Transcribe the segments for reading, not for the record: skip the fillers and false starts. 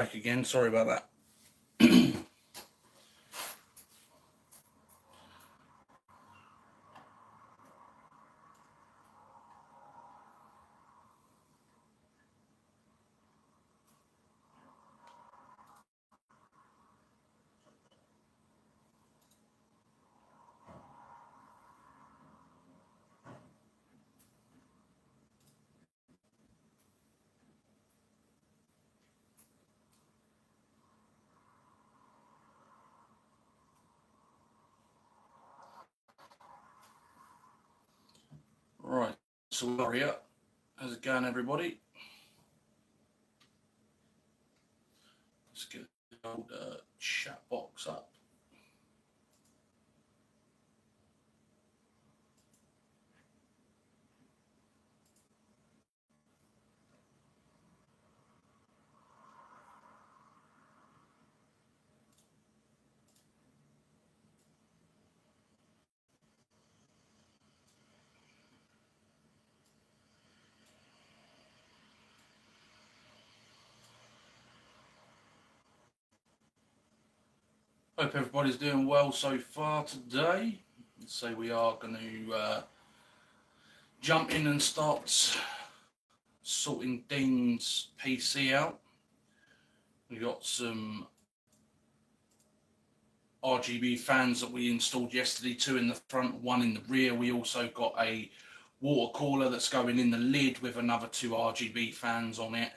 back again. Sorry about that. Right, so hurry up. How's it going, everybody? Let's get the old chat box up. Hope everybody's doing well so far today. So we are going to jump in and start sorting Dean's PC out. We got some RGB fans that we installed yesterday, 2 in the front, 1 in the rear. We also got a water cooler that's going in the lid with another 2 RGB fans on it.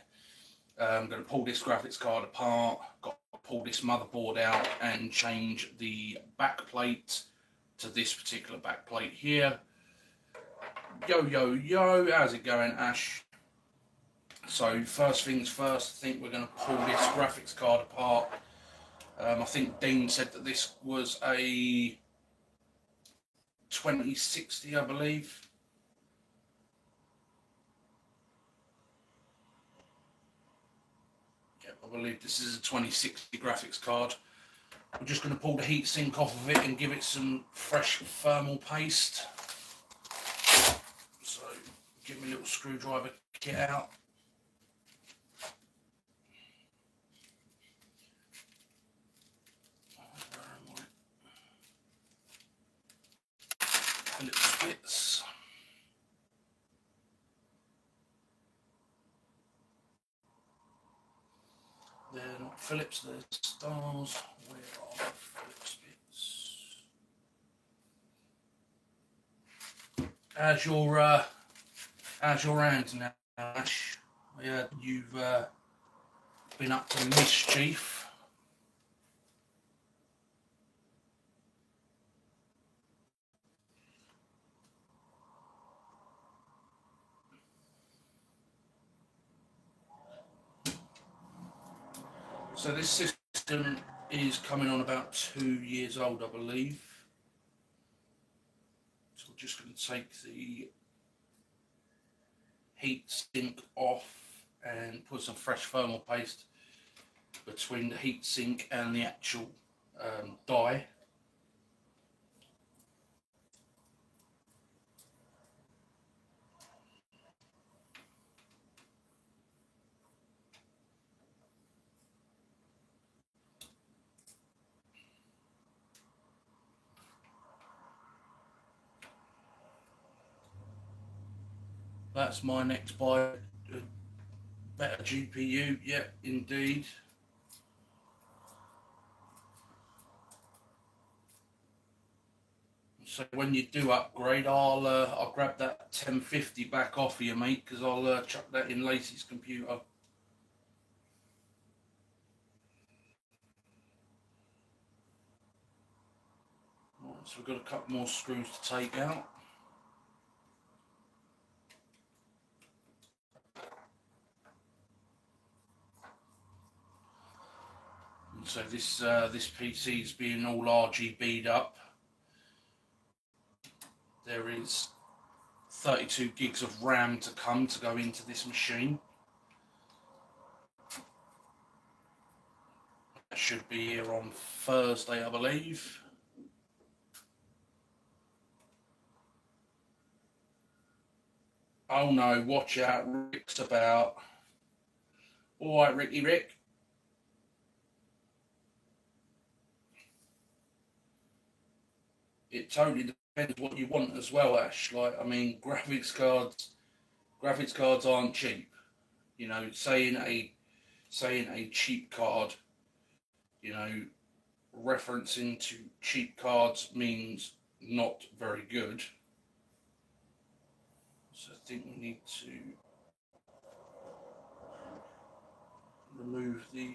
I'm going to pull this graphics card apart, got to pull this motherboard out and change the back plate to this particular back plate here. Yo, how's it going, Ash? So first things first, I think we're going to pull this graphics card apart. I think Dean said that this was a 2060, I believe. I believe this is a 2060 graphics card. We're just going to pull the heatsink off of it and give it some fresh thermal paste. So, give me a little screwdriver kit out. Phillips bits. They're not Phillips, they're stars. Where are the Phillips bits? How's your hand now, Ash? Yeah, you've been up to mischief. So this system is coming on about 2 years old, I believe. So we're just going to take the heat sink off and put some fresh thermal paste between the heat sink and the actual die. That's my next buy. Better GPU, yeah, indeed. So when you do upgrade, I'll grab that 1050 back off of you, mate, because I'll chuck that in Lacey's computer. Right, so we've got a couple more screws to take out. So this PC is being all RGB'd up. There is 32 gigs of RAM to come to go into this machine. That should be here on Thursday, I believe. Oh no, watch out, Rick's about. All right, Rick. it totally depends what you want as well, Ash. Like, I mean, graphics cards aren't cheap. You know, saying a cheap card, you know, referencing to cheap cards means not very good. So I think we need to remove the.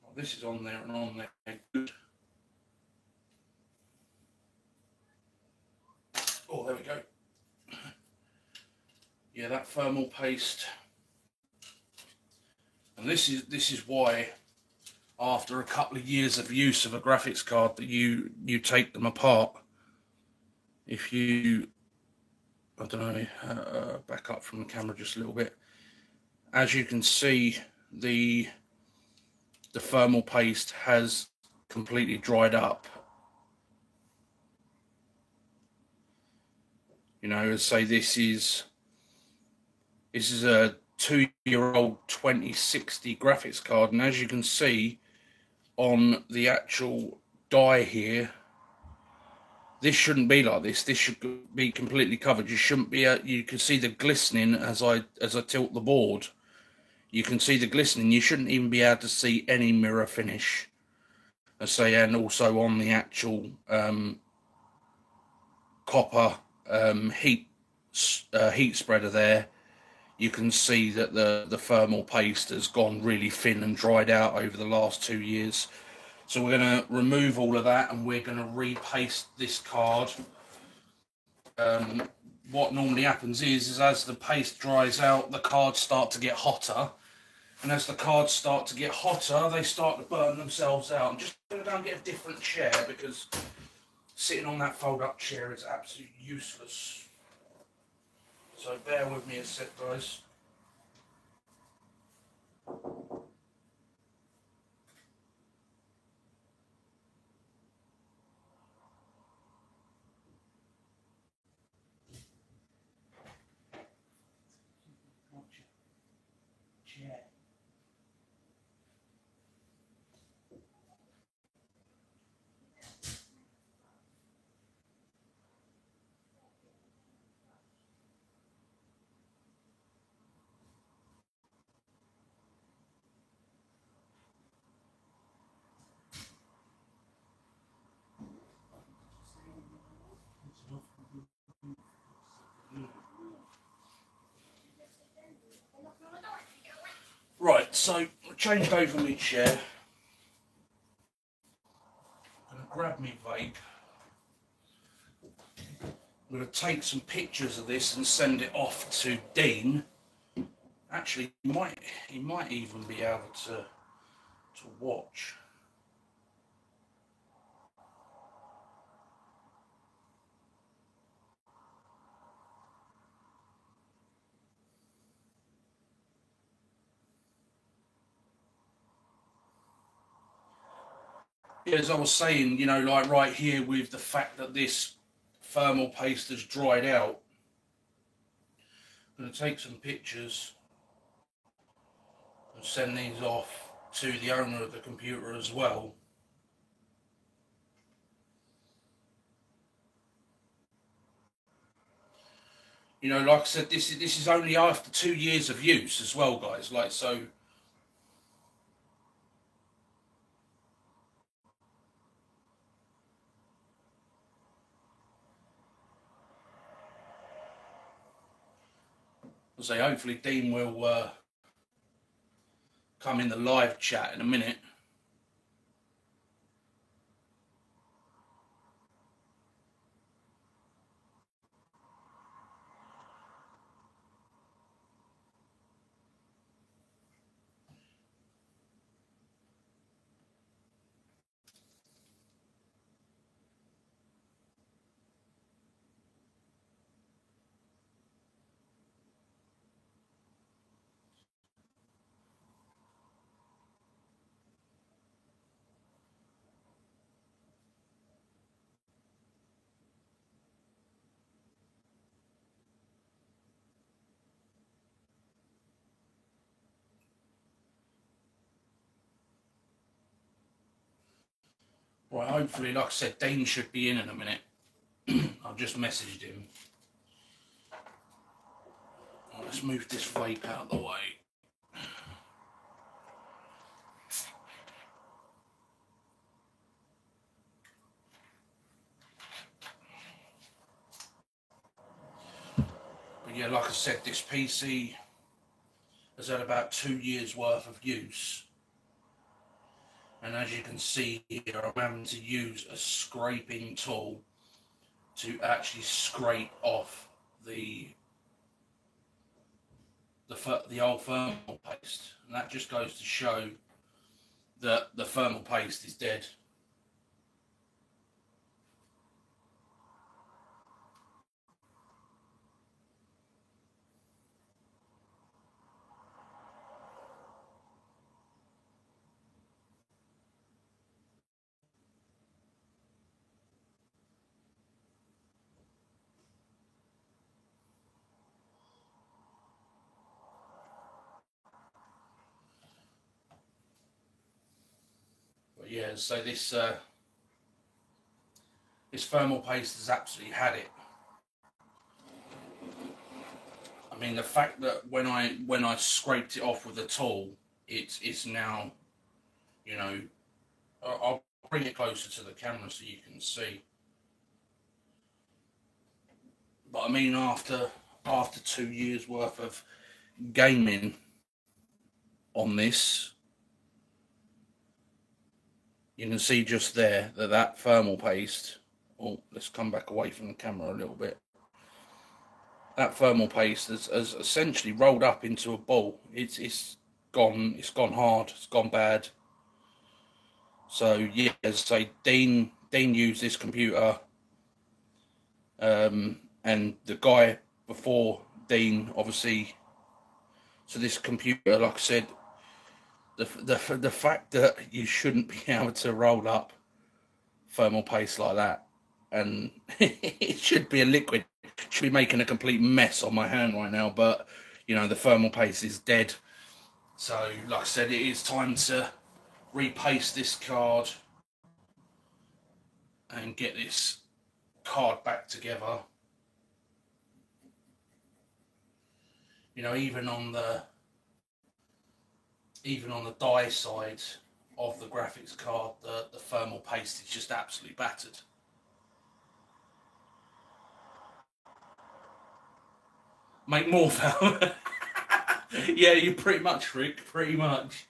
Well, this is on there and on there. Good. Oh, there we go. Yeah, that thermal paste. And this is why, after a couple of years of use of a graphics card, that you take them apart. If you, I don't know, back up from the camera just a little bit. As you can see, the thermal paste has completely dried up. You know, as say this is a 2-year-old 2060 graphics card, and as you can see on the actual die here, this shouldn't be like this. This should be completely covered. You shouldn't be. You can see the glistening as I tilt the board. You can see the glistening. You shouldn't even be able to see any mirror finish. I say, and also on the actual copper heat spreader there, you can see that the thermal paste has gone really thin and dried out over the last 2 years. So we're going to remove all of that and we're going to repaste this card. What normally happens is as the paste dries out, the cards start to get hotter. And as the cards start to get hotter, they start to burn themselves out. I'm just going to go and get a different chair because sitting on that fold-up chair is absolutely useless. So bear with me a sec, guys. Chair. Right, so I changed over my chair. I'm going to grab my vape. I'm going to take some pictures of this and send it off to Dean. Actually, he might even be able to watch. Yeah, as I was saying, you know, like right here with the fact that this thermal paste has dried out, I'm going to take some pictures and send these off to the owner of the computer as well. You know, like I said, this is only after 2 years of use as well, guys. Like, so. I'll say hopefully Dean will come in the live chat in a minute. Right, hopefully, like I said, Dean should be in a minute. I've just messaged him. Right, let's move this vape out of the way. But yeah, like I said, this PC has had about 2 years worth of use. And as you can see here, I'm having to use a scraping tool to actually scrape off the old thermal paste. And that just goes to show that the thermal paste is dead. But yeah, so this thermal paste has absolutely had it. I mean, the fact that when I scraped it off with a tool, it's now, you know, I'll bring it closer to the camera so you can see. But I mean, after 2 years worth of gaming on this, you can see just there that thermal paste. Oh, let's come back away from the camera a little bit. That thermal paste has essentially rolled up into a ball. It's gone hard. It's gone bad. So yeah, as I say, Dean used this computer, and the guy before Dean, obviously. So this computer, like I said, the fact that you shouldn't be able to roll up thermal paste like that, and it should be a liquid, should be making a complete mess on my hand right now, but you know, the thermal paste is dead. So like I said, it is time to repaste this card and get this card back together. You know, even on the die side of the graphics card, the thermal paste is just absolutely battered. Make more thermal. Yeah, you pretty much, Rick, pretty much.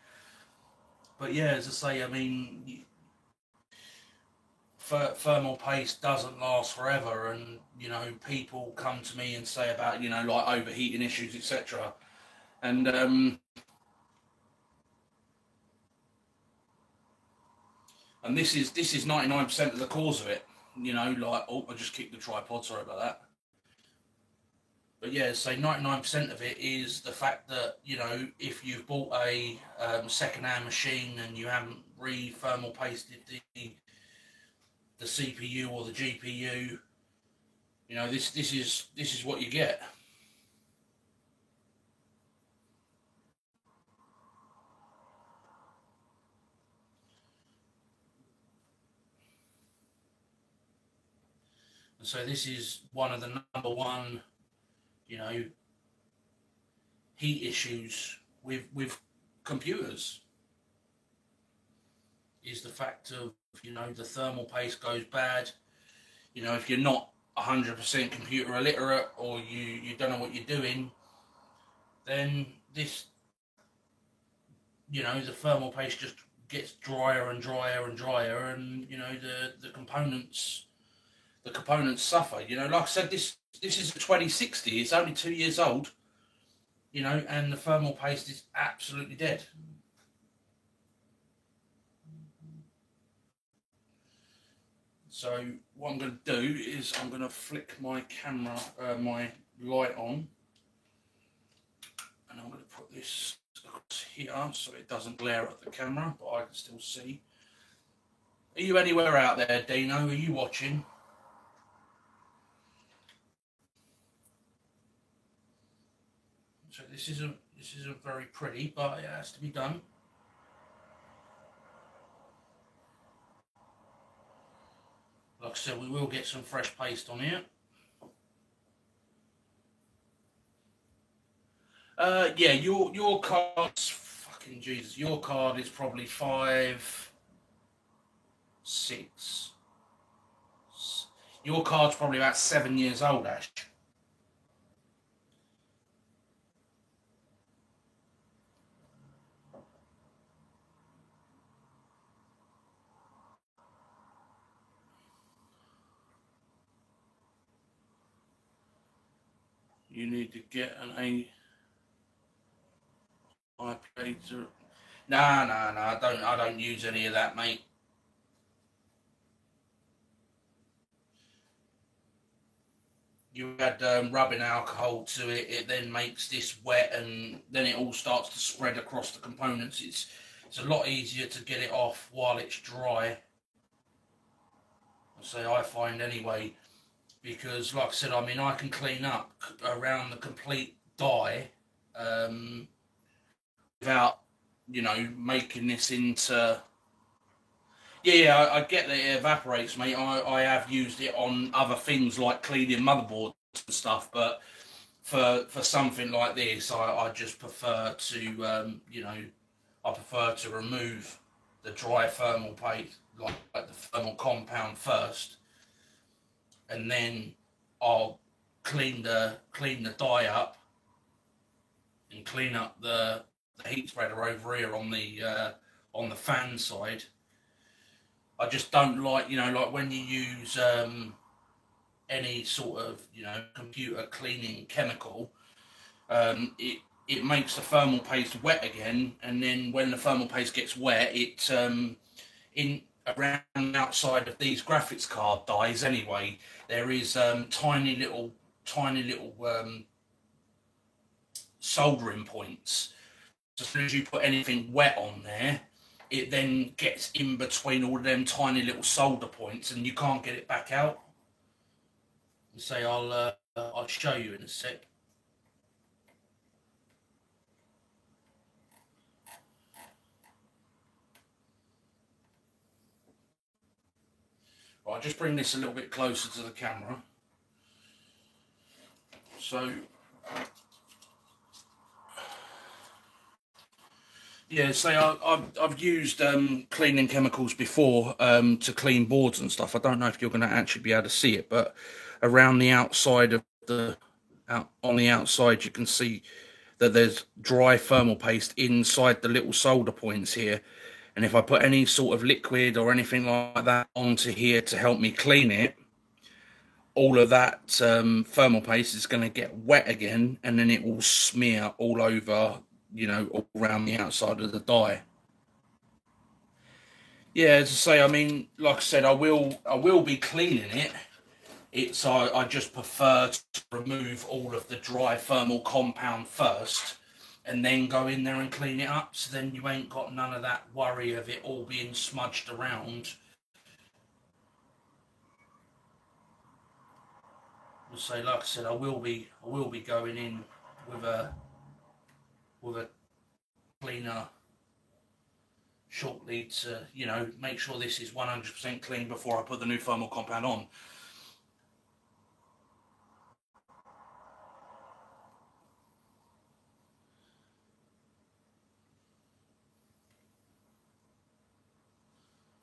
But yeah, as I say, I mean, thermal paste doesn't last forever, and you know, people come to me and say about, you know, like overheating issues, etc. And this is 99% of the cause of it. You know, like, oh, I just kicked the tripod. Sorry about that. But yeah, so 99% of it is the fact that, you know, if you've bought a second-hand machine and you haven't thermal pasted the CPU or the GPU, you know, this is what you get. And so this is one of the number one, you know, heat issues with computers, is the fact of, you know, the thermal paste goes bad. You know, if you're not 100% computer illiterate, or you don't know what you're doing, then this, you know, the thermal paste just gets drier and drier and drier, and you know, the components suffer. You know, like I said, this is a 2060. It's only 2 years old. You know, and the thermal paste is absolutely dead. So what I'm going to do is I'm going to flick my camera, my light on, and I'm going to put this here so it doesn't glare at the camera, but I can still see. Are you anywhere out there, Dino? Are you watching? So this isn't very pretty, but it has to be done. Like I said, we will get some fresh paste on here. Yeah, your card's fucking Jesus. Your card is probably 5, 6. Your card's probably about 7 years old, Ash. You need to get an iPlater. Nah, nah, nah. I don't use any of that, mate. You add rubbing alcohol to it. It then makes this wet, and then it all starts to spread across the components. It's a lot easier to get it off while it's dry. I find anyway, because like I said, I mean, I can clean up around the complete dye without, making this into. Yeah, I get that it evaporates, mate. I have used it on other things like cleaning motherboards and stuff, but for something like this, I just prefer to, I prefer to remove the dry thermal paste, like the thermal compound first, and then I'll clean the dye up and clean up the heat spreader over here on the fan side. I just don't like, like when you use any sort of, computer cleaning chemical, it makes the thermal paste wet again, and then when the thermal paste gets wet, it in around the outside of these graphics card dies anyway, there is tiny little soldering points. So as soon as you put anything wet on there, it then gets in between all of them tiny little solder points, and you can't get it back out. I'll show you in a sec. Right, I'll just bring this a little bit closer to the camera. So, yeah, I've used cleaning chemicals before to clean boards and stuff. I don't know if you're going to actually be able to see it, but around the outside of on the outside, you can see that there's dry thermal paste inside the little solder points here. And if I put any sort of liquid or anything like that onto here to help me clean it, all of that thermal paste is going to get wet again, and then it will smear all over, all around the outside of the die. Yeah, as I say, I mean, like I said, I will be cleaning it. I just prefer to remove all of the dry thermal compound first, and then go in there and clean it up. So then you ain't got none of that worry of it all being smudged around. Like I said, I will be going in with a cleaner shortly to, make sure this is 100% clean before I put the new thermal compound on.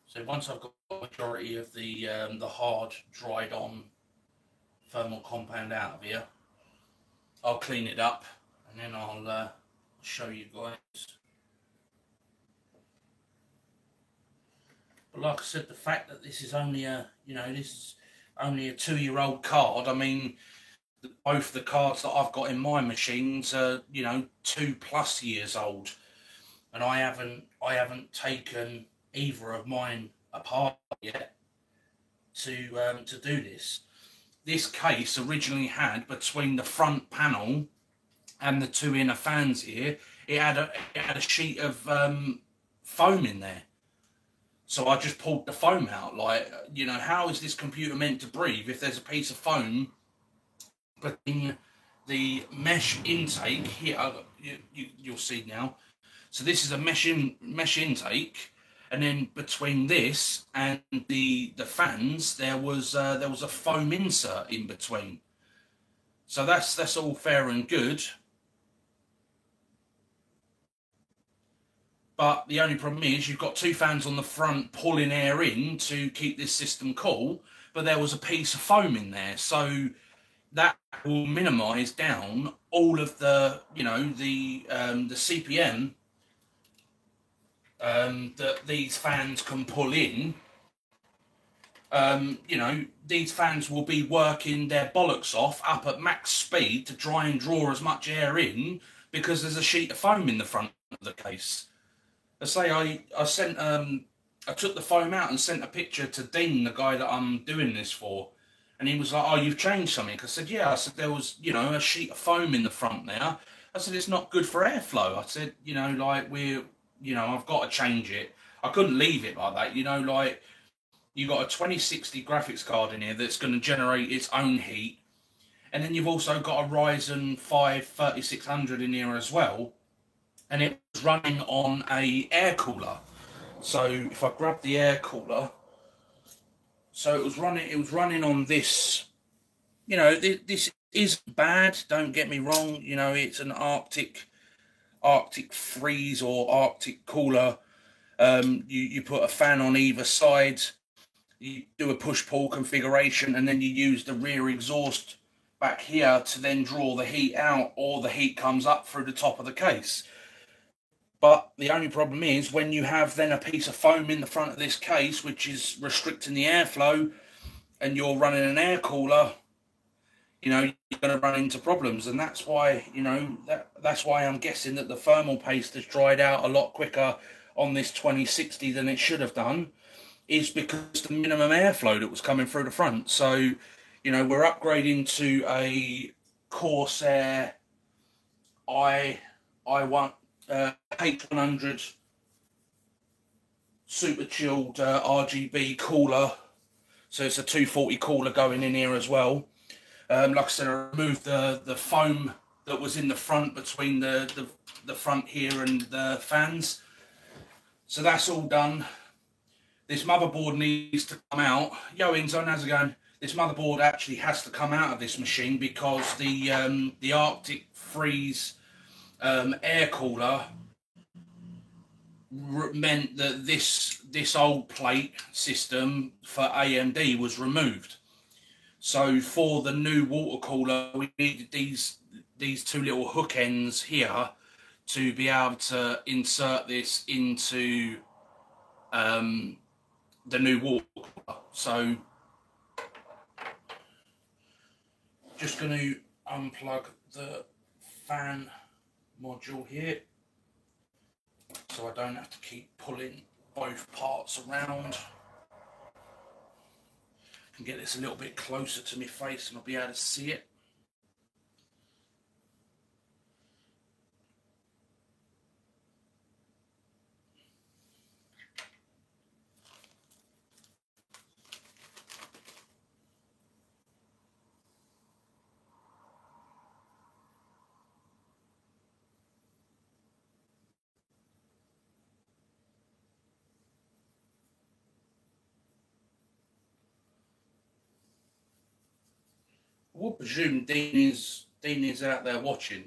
So once I've got the majority of the hard dried on thermal compound out of here, I'll clean it up, and then I'll show you guys. But like I said, the fact that this is only a 2-year-old card. I mean, both the cards that I've got in my machines are 2+ years old, and I haven't taken either of mine apart yet to do this. This case originally had, between the front panel and the two inner fans here, it had a sheet of foam in there. So I just pulled the foam out. Like, how is this computer meant to breathe if there's a piece of foam between the mesh intake here? You'll see now. So this is a mesh intake, and then between this and the fans, there was a foam insert in between. So that's all fair and good. But the only problem is you've got two fans on the front pulling air in to keep this system cool, but there was a piece of foam in there. So that will minimise down all of the, the CPM that these fans can pull in. These fans will be working their bollocks off up at max speed to try and draw as much air in because there's a sheet of foam in the front of the case. I say I took the foam out and sent a picture to Dean, the guy that I'm doing this for, and he was like, "Oh, you've changed something?" I said, "Yeah." I said, "There was, a sheet of foam in the front there." I said, "It's not good for airflow." I said, I've got to change it. I couldn't leave it like that. You got a 2060 graphics card in here that's going to generate its own heat, and then you've also got a Ryzen 5 3600 in here as well, and it was running on a air cooler. So if I grab the air cooler, so it was running on this. This isn't bad. Don't get me wrong. It's an Arctic freeze or Arctic cooler. You put a fan on either side. You do a push-pull configuration, and then you use the rear exhaust back here to then draw the heat out, or the heat comes up through the top of the case. But the only problem is when you have then a piece of foam in the front of this case, which is restricting the airflow, and you're running an air cooler, you're going to run into problems. And that's why, that's why I'm guessing that the thermal paste has dried out a lot quicker on this 2060 than it should have done, is because the minimum airflow that was coming through the front. So, we're upgrading to a Corsair i1 H100 super chilled RGB cooler. So it's a 240 cooler going in here as well. Like I said, I removed the foam that was in the front between the front here and the fans. So that's all done. This motherboard needs to come out. Yo, Inzone, how's it going? This motherboard actually has to come out of this machine because the Arctic freeze air cooler meant that this old plate system for AMD was removed. So for the new water cooler, we needed these two little hook ends here to be able to insert this into the new water cooler. So just going to unplug the fan module here so I don't have to keep pulling both parts around. I can get this a little bit closer to my face and I'll be able to see it. I would presume Dean is out there watching.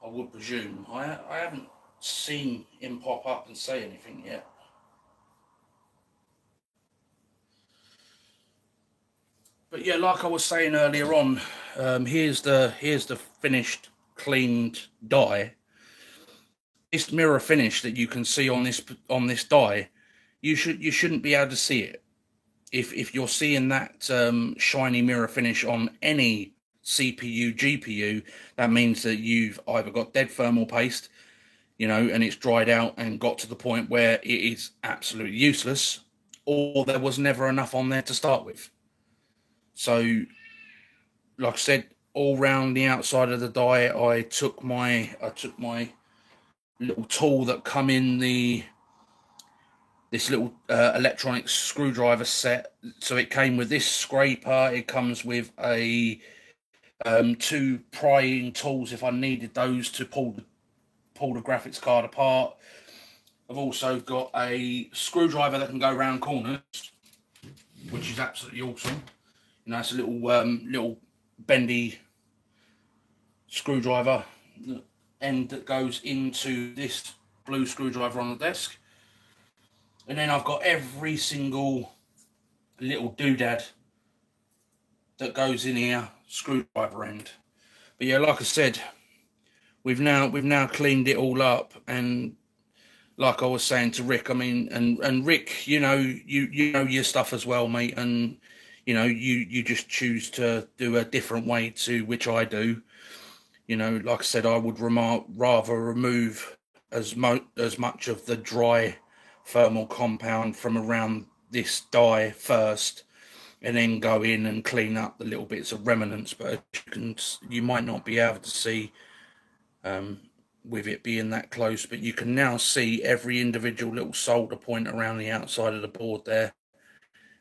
I would presume. I haven't seen him pop up and say anything yet. But yeah, like I was saying earlier on, here's the finished, cleaned die. This mirror finish that you can see on this die, you shouldn't be able to see it. If you're seeing that shiny mirror finish on any CPU, GPU, that means that you've either got dead thermal paste, and it's dried out and got to the point where it is absolutely useless, or there was never enough on there to start with. So, like I said, all round the outside of the die, I took my little tool that come in this little electronic screwdriver set. So it came with this scraper. It comes with a two prying tools if I needed those to pull the graphics card apart. I've also got a screwdriver that can go round corners, which is absolutely awesome. You know, it's a little bendy screwdriver end that goes into this blue screwdriver on the desk. And then I've got every single little doodad that goes in here, screwdriver end. But yeah, like I said, we've now cleaned it all up, and like I was saying to Rick, I mean, and Rick, you know your stuff as well, mate, and you know you just choose to do a different way to which I do. You know, like I said, I would rather remove as much of the dry thermal compound from around this die first, and then go in and clean up the little bits of remnants. But you might not be able to see with it being that close, but you can now see every individual little solder point around the outside of the board there.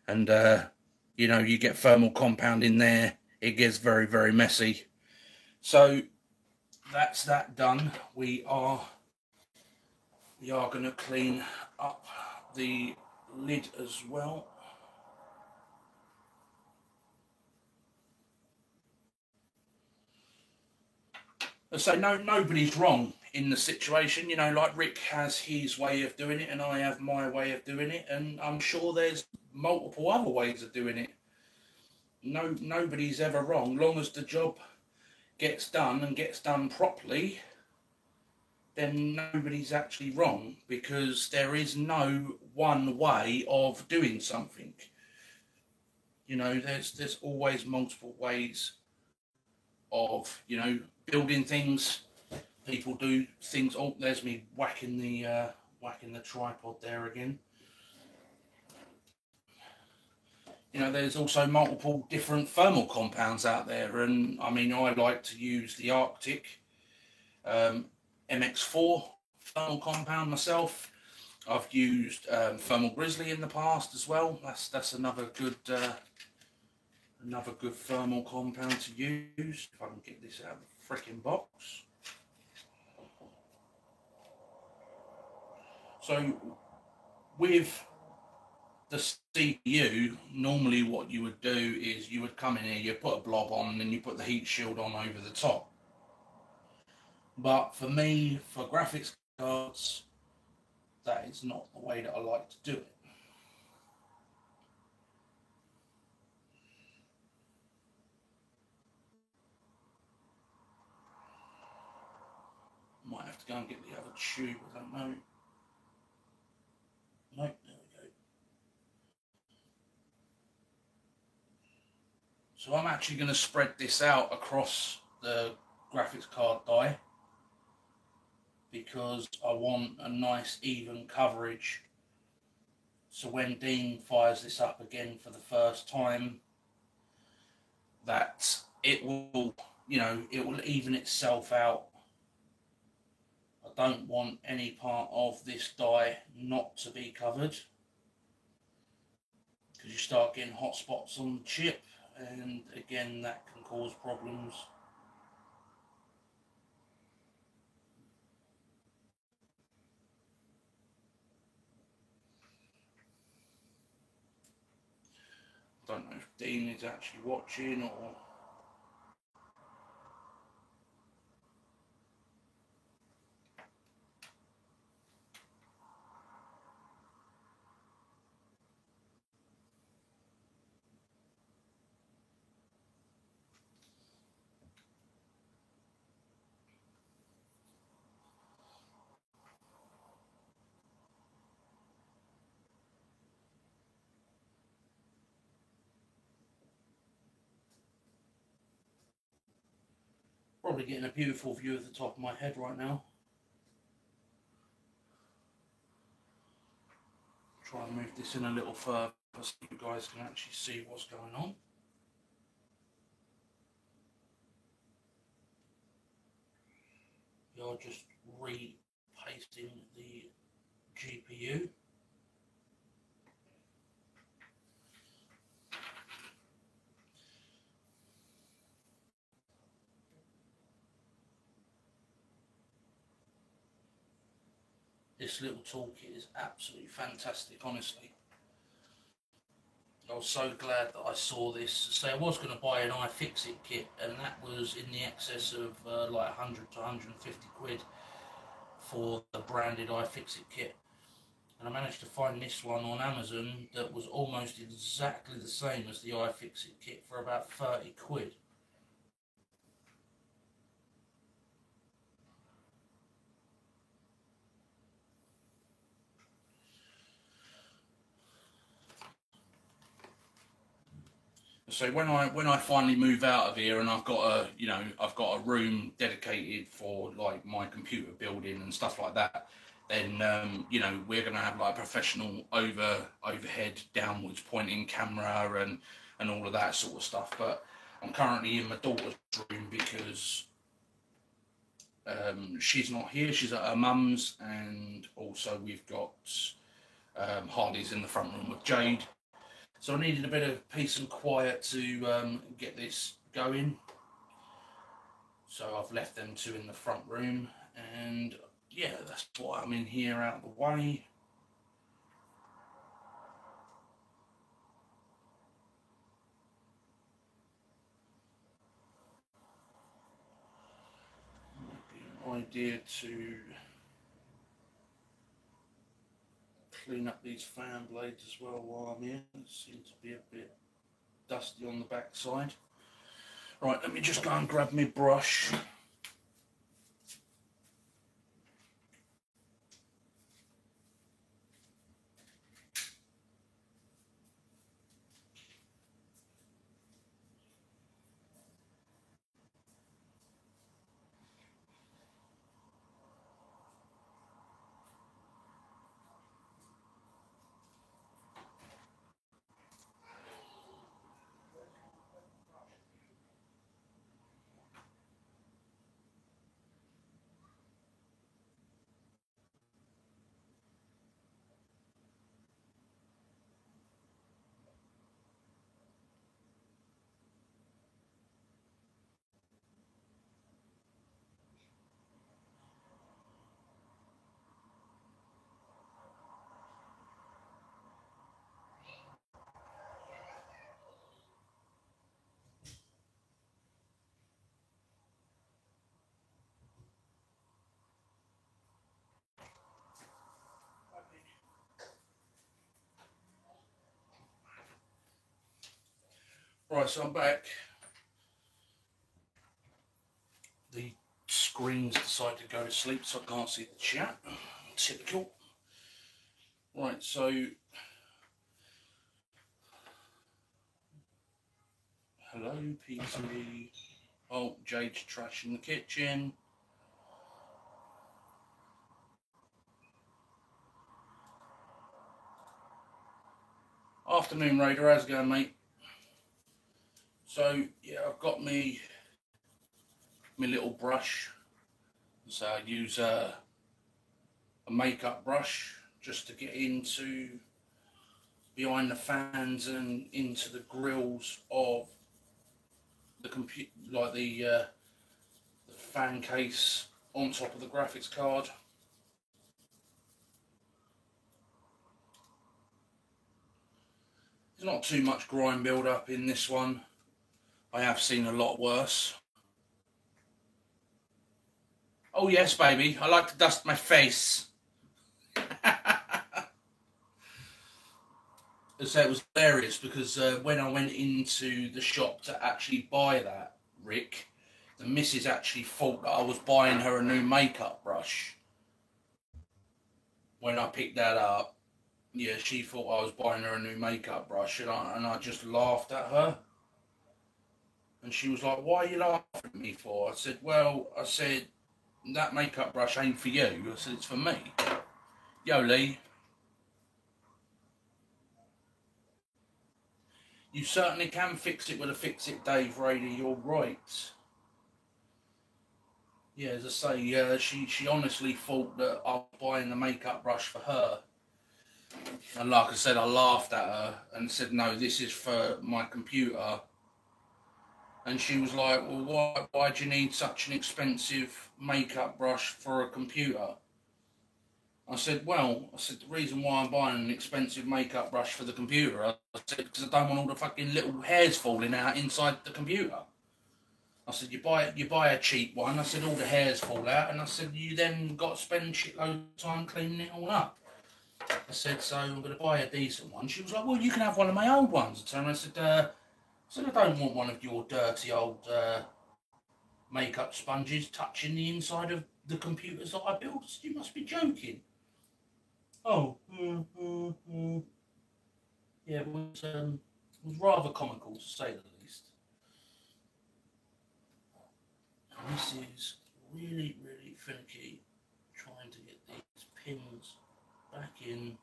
And you know, you get thermal compound in there, it gets very, very messy. So that's that done. We are going to clean up the lid as well. So nobody's wrong in the situation. You know, like Rick has his way of doing it, and I have my way of doing it, and I'm sure there's multiple other ways of doing it. Nobody's ever wrong, long as the job gets done and gets done properly. Then nobody's actually wrong, because there is no one way of doing something. You know, there's always multiple ways of, you know, building things. People do things. Oh, there's me whacking the tripod there again. You know, there's also multiple different thermal compounds out there, and I mean, I like to use the Arctic MX4 thermal compound myself. I've used Thermal Grizzly in the past as well. That's another good thermal compound to use. If I can get this out of the freaking box. So with the CPU, normally what you would do is you would come in here, you put a blob on, and then you put the heat shield on over the top. But for me, for graphics cards, that is not the way that I like to do it. Might have to go and get the other tube, I don't know. Nope, there we go. So I'm actually going to spread this out across the graphics card die, because I want a nice even coverage. So when Dean fires this up again for the first time, that it will, you know, it will even itself out. I don't want any part of this die not to be covered, because you start getting hot spots on the chip, and again that can cause problems. I don't know if Dean is actually watching or... Probably getting a beautiful view of the top of my head right now. Try and move this in a little further so you guys can actually see what's going on. You're just repasting the GPU. This little toolkit is absolutely fantastic, honestly. I was so glad that I saw this. So I was going to buy an iFixit kit, and that was in the excess of like 100 to 150 quid for the branded iFixit kit. And I managed to find this one on Amazon that was almost exactly the same as the iFixit kit for about 30 quid. So when I finally move out of here and I've got a room dedicated for like my computer building and stuff like that, then we're gonna have like a professional overhead downwards pointing camera and all of that sort of stuff. But I'm currently in my daughter's room because she's not here. She's at her mum's, and also we've got Harley's in the front room with Jade. So I needed a bit of peace and quiet to get this going. So I've left them two in the front room, and yeah, that's why I'm in here out of the way. Might be an idea to clean up these fan blades as well while I'm here. They seem to be a bit dusty on the back side. Right, let me just go and grab my brush. Right, so I'm back. The screen's decided to go to sleep, so I can't see the chat. Typical. Right, so hello, P3. Oh, Jade's trash in the kitchen. Afternoon, Raider. How's it going, mate? So yeah, I've got me little brush. So I use a makeup brush just to get into behind the fans and into the grills of the computer, like the fan case on top of the graphics card. There's not too much grime build up in this one. I have seen a lot worse. Oh yes, baby, I like to dust my face. So it was hilarious because when I went into the shop to actually buy that, Rick, the missus actually thought that I was buying her a new makeup brush. When I picked that up, yeah, she thought I was buying her a new makeup brush, and I just laughed at her. And she was like, "Why are you laughing at me for?" I said, "Well, I said, that makeup brush ain't for you." I said, "It's for me." Yo, Lee. You certainly can fix it with a Fix-It Dave, Rady, you're right. Yeah, as I say, she honestly thought that I was buying the makeup brush for her. And like I said, I laughed at her and said, "No, this is for my computer." And she was like, "Well, why do you need such an expensive makeup brush for a computer?" I said, well, I said, the reason why I'm buying an expensive makeup brush for the computer, I said, because I don't want all the fucking little hairs falling out inside the computer. I said, you buy a cheap one. I said, all the hairs fall out. And I said, you then got to spend shitload of time cleaning it all up. I said, so I'm going to buy a decent one. She was like, well, you can have one of my old ones. And I said, I don't want one of your dirty old makeup sponges touching the inside of the computers that I built. I said, you must be joking. Oh, yeah, it was rather comical, to say the least. And this is really, really finicky, trying to get these pins back in.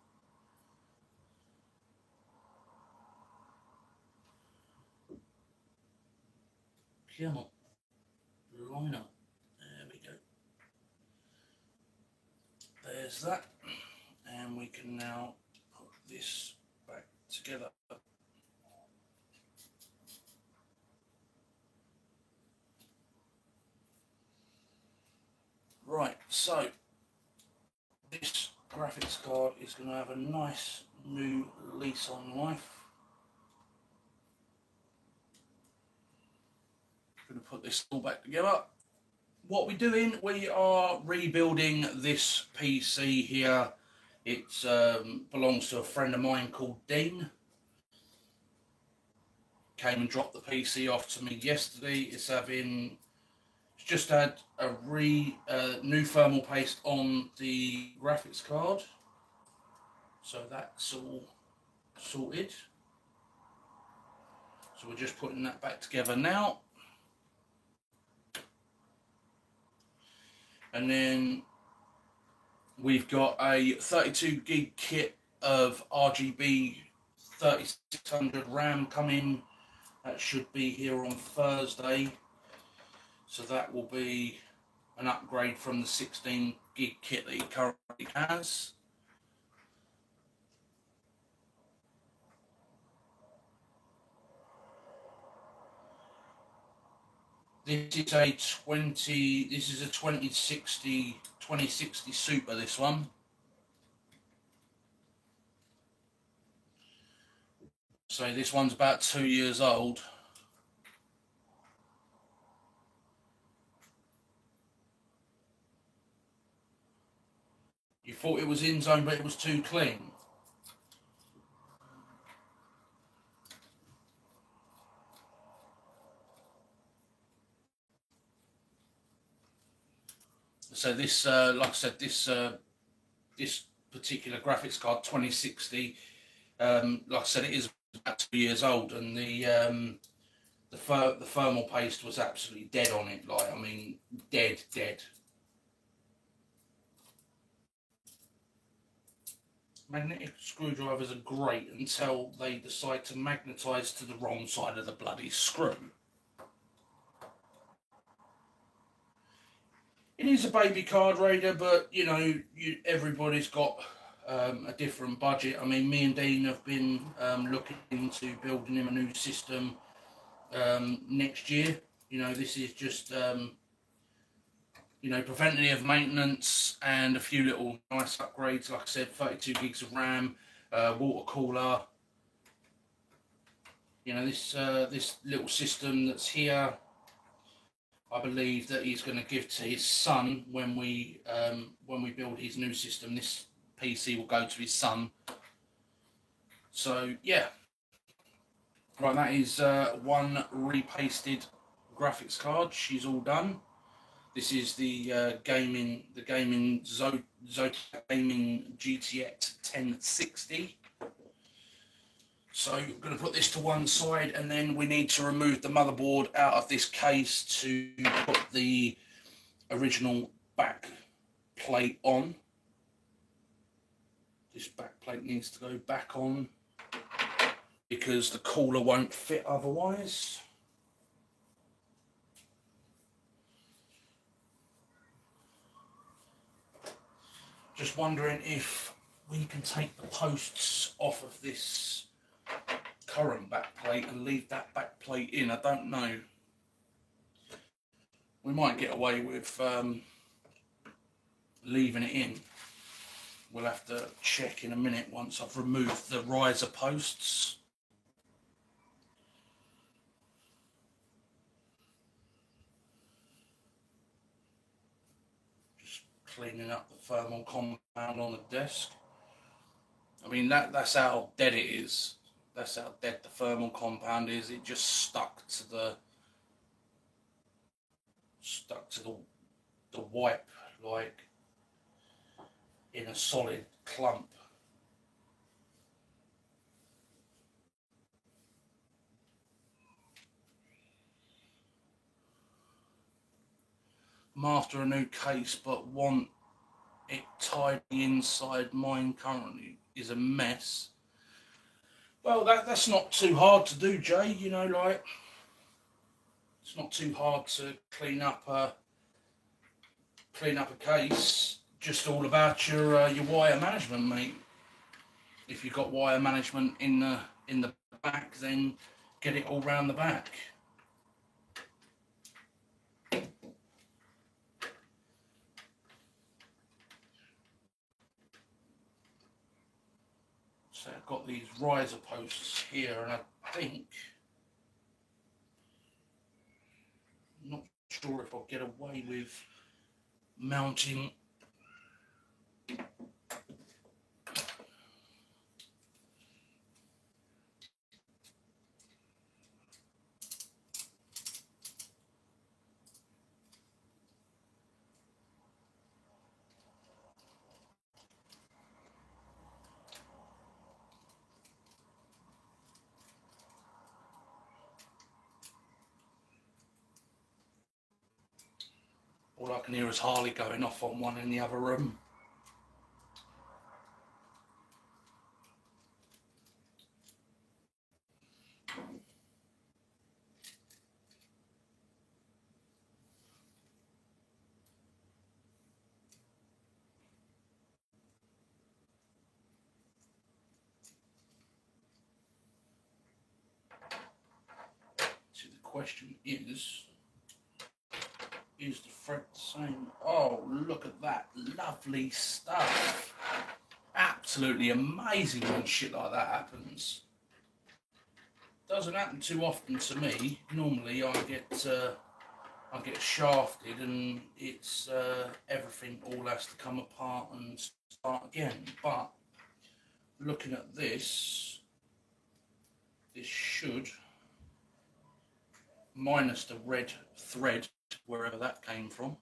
Come on, line up. There we go. There's that, and we can now put this back together. Right, so this graphics card is going to have a nice new lease on life. Going to put this all back together. What we're doing, we are rebuilding this PC here. It belongs to a friend of mine called Dean. Came and dropped the PC off to me yesterday. It's just had a new thermal paste on the graphics card, so that's all sorted. So we're just putting that back together now. And then we've got a 32 gig kit of RGB 3600 RAM coming. That should be here on Thursday. So that will be an upgrade from the 16 gig kit that he currently has. This is a 2060 Super, this one. So this one's about 2 years old. You thought it was in zone, but it was too clean. So this, like I said, this particular graphics card, 2060, like I said, it is about 2 years old, and the thermal paste was absolutely dead on it. Like, I mean, dead. Magnetic screwdrivers are great until they decide to magnetise to the wrong side of the bloody screw. It is a baby card reader, but you know, everybody's got a different budget. I mean, me and Dean have been looking into building him a new system next year. You know, this is just you know, preventative maintenance and a few little nice upgrades. Like I said, 32 gigs of RAM, water cooler. You know, this little system that's here, I believe that he's going to give to his son when we build his new system. This PC will go to his son. So yeah, right. That is one repasted graphics card. She's all done. This is the gaming Zotac Gaming GTX 1060. So I'm going to put this to one side, and then we need to remove the motherboard out of this case to put the original back plate on. This back plate needs to go back on because the cooler won't fit otherwise. Just wondering if we can take the posts off of this current back plate and leave that back plate in. I don't know. We might get away with leaving it in. We'll have to check in a minute once I've removed the riser posts. Just cleaning up the thermal compound on the desk. I mean, that's how dead it is. That's how dead the thermal compound is. It just stuck to the wipe, like in a solid clump. I'm after a new case, but want it tidy inside. Mine currently is a mess. Well, that's not too hard to do, Jay. You know, like, it's not too hard to clean up a case. Just all about your wire management, mate. If you've got wire management in the back, then get it all round the back. So I've got these riser posts here, and I think, I'm not sure if I'll get away with mounting all I can hear is Harley going off on one in the other room. So the question is the thread the same? Oh, look at that lovely stuff. Absolutely amazing when shit like that happens. Doesn't happen too often to me. Normally I get shafted and it's everything all has to come apart and start again. But looking at this should, minus the red thread wherever that came from,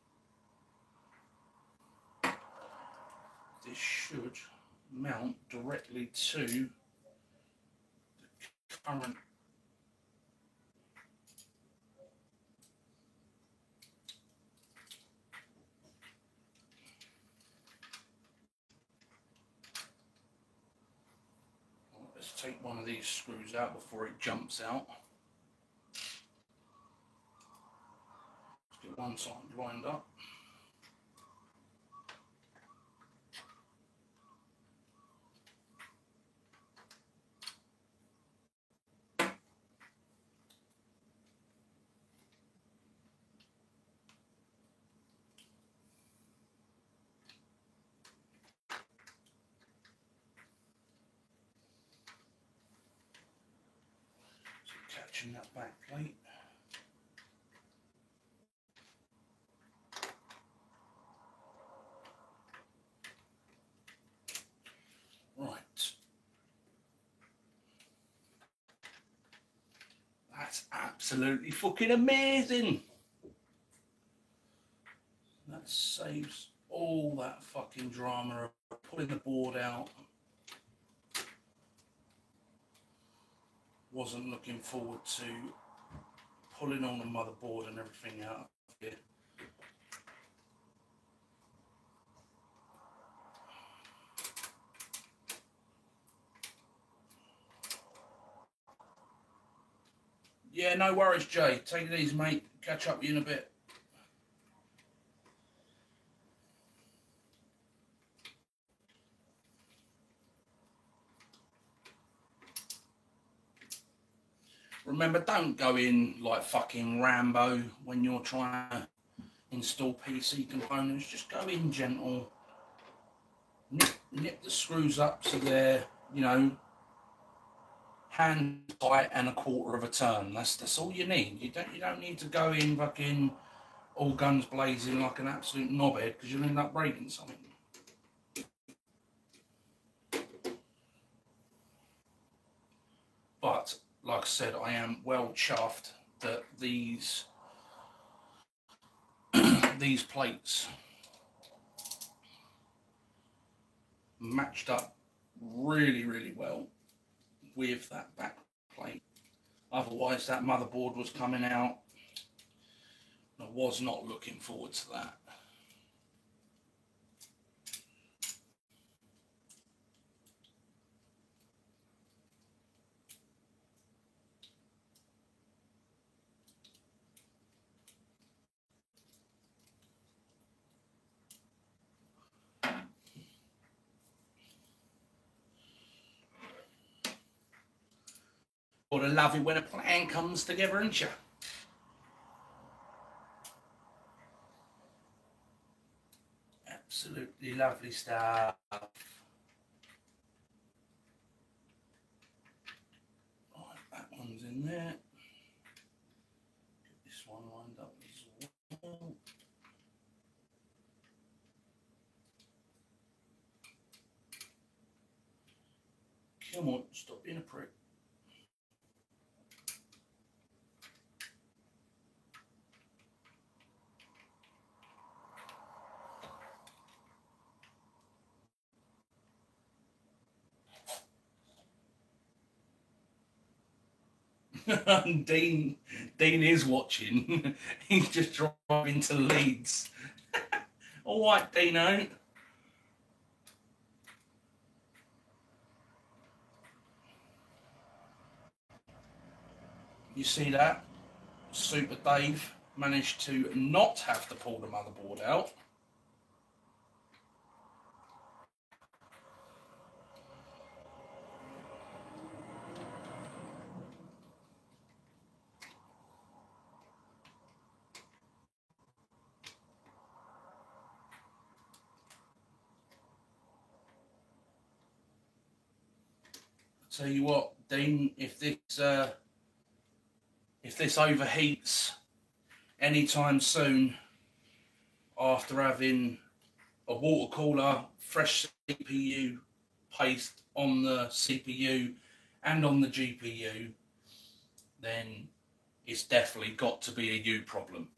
this should mount directly to the current let's take one of these screws out before it jumps out. Let's get one side lined up. Catching that back plate. Right. That's absolutely fucking amazing. That saves all that fucking drama of pulling the board out. Wasn't looking forward to pulling on the motherboard and everything out here. Yeah, no worries, Jay. Take it easy, mate. Catch up with you in a bit. Remember, don't go in like fucking Rambo when you're trying to install PC components. Just go in gentle. nip the screws up so they're, you know, hand tight and a quarter of a turn. That's all you need. You don't need to go in fucking all guns blazing like an absolute knobhead, because you'll end up breaking something. But like I said, I am well chuffed that these these plates matched up really well with that back plate. Otherwise that motherboard was coming out. I was not looking forward to that. Gotta love it when a plan comes together, ain't you? Absolutely lovely stuff. Right, that one's in there. Get this one lined up as well. Come on, stop being a prick. Dean is watching. He's just driving to Leeds. All right, Dino. You see that? Super Dave managed to not have to pull the motherboard out. Tell you what, Dean, if this overheats anytime soon, after having a water cooler, fresh CPU paste on the CPU and on the GPU, then it's definitely got to be a you problem.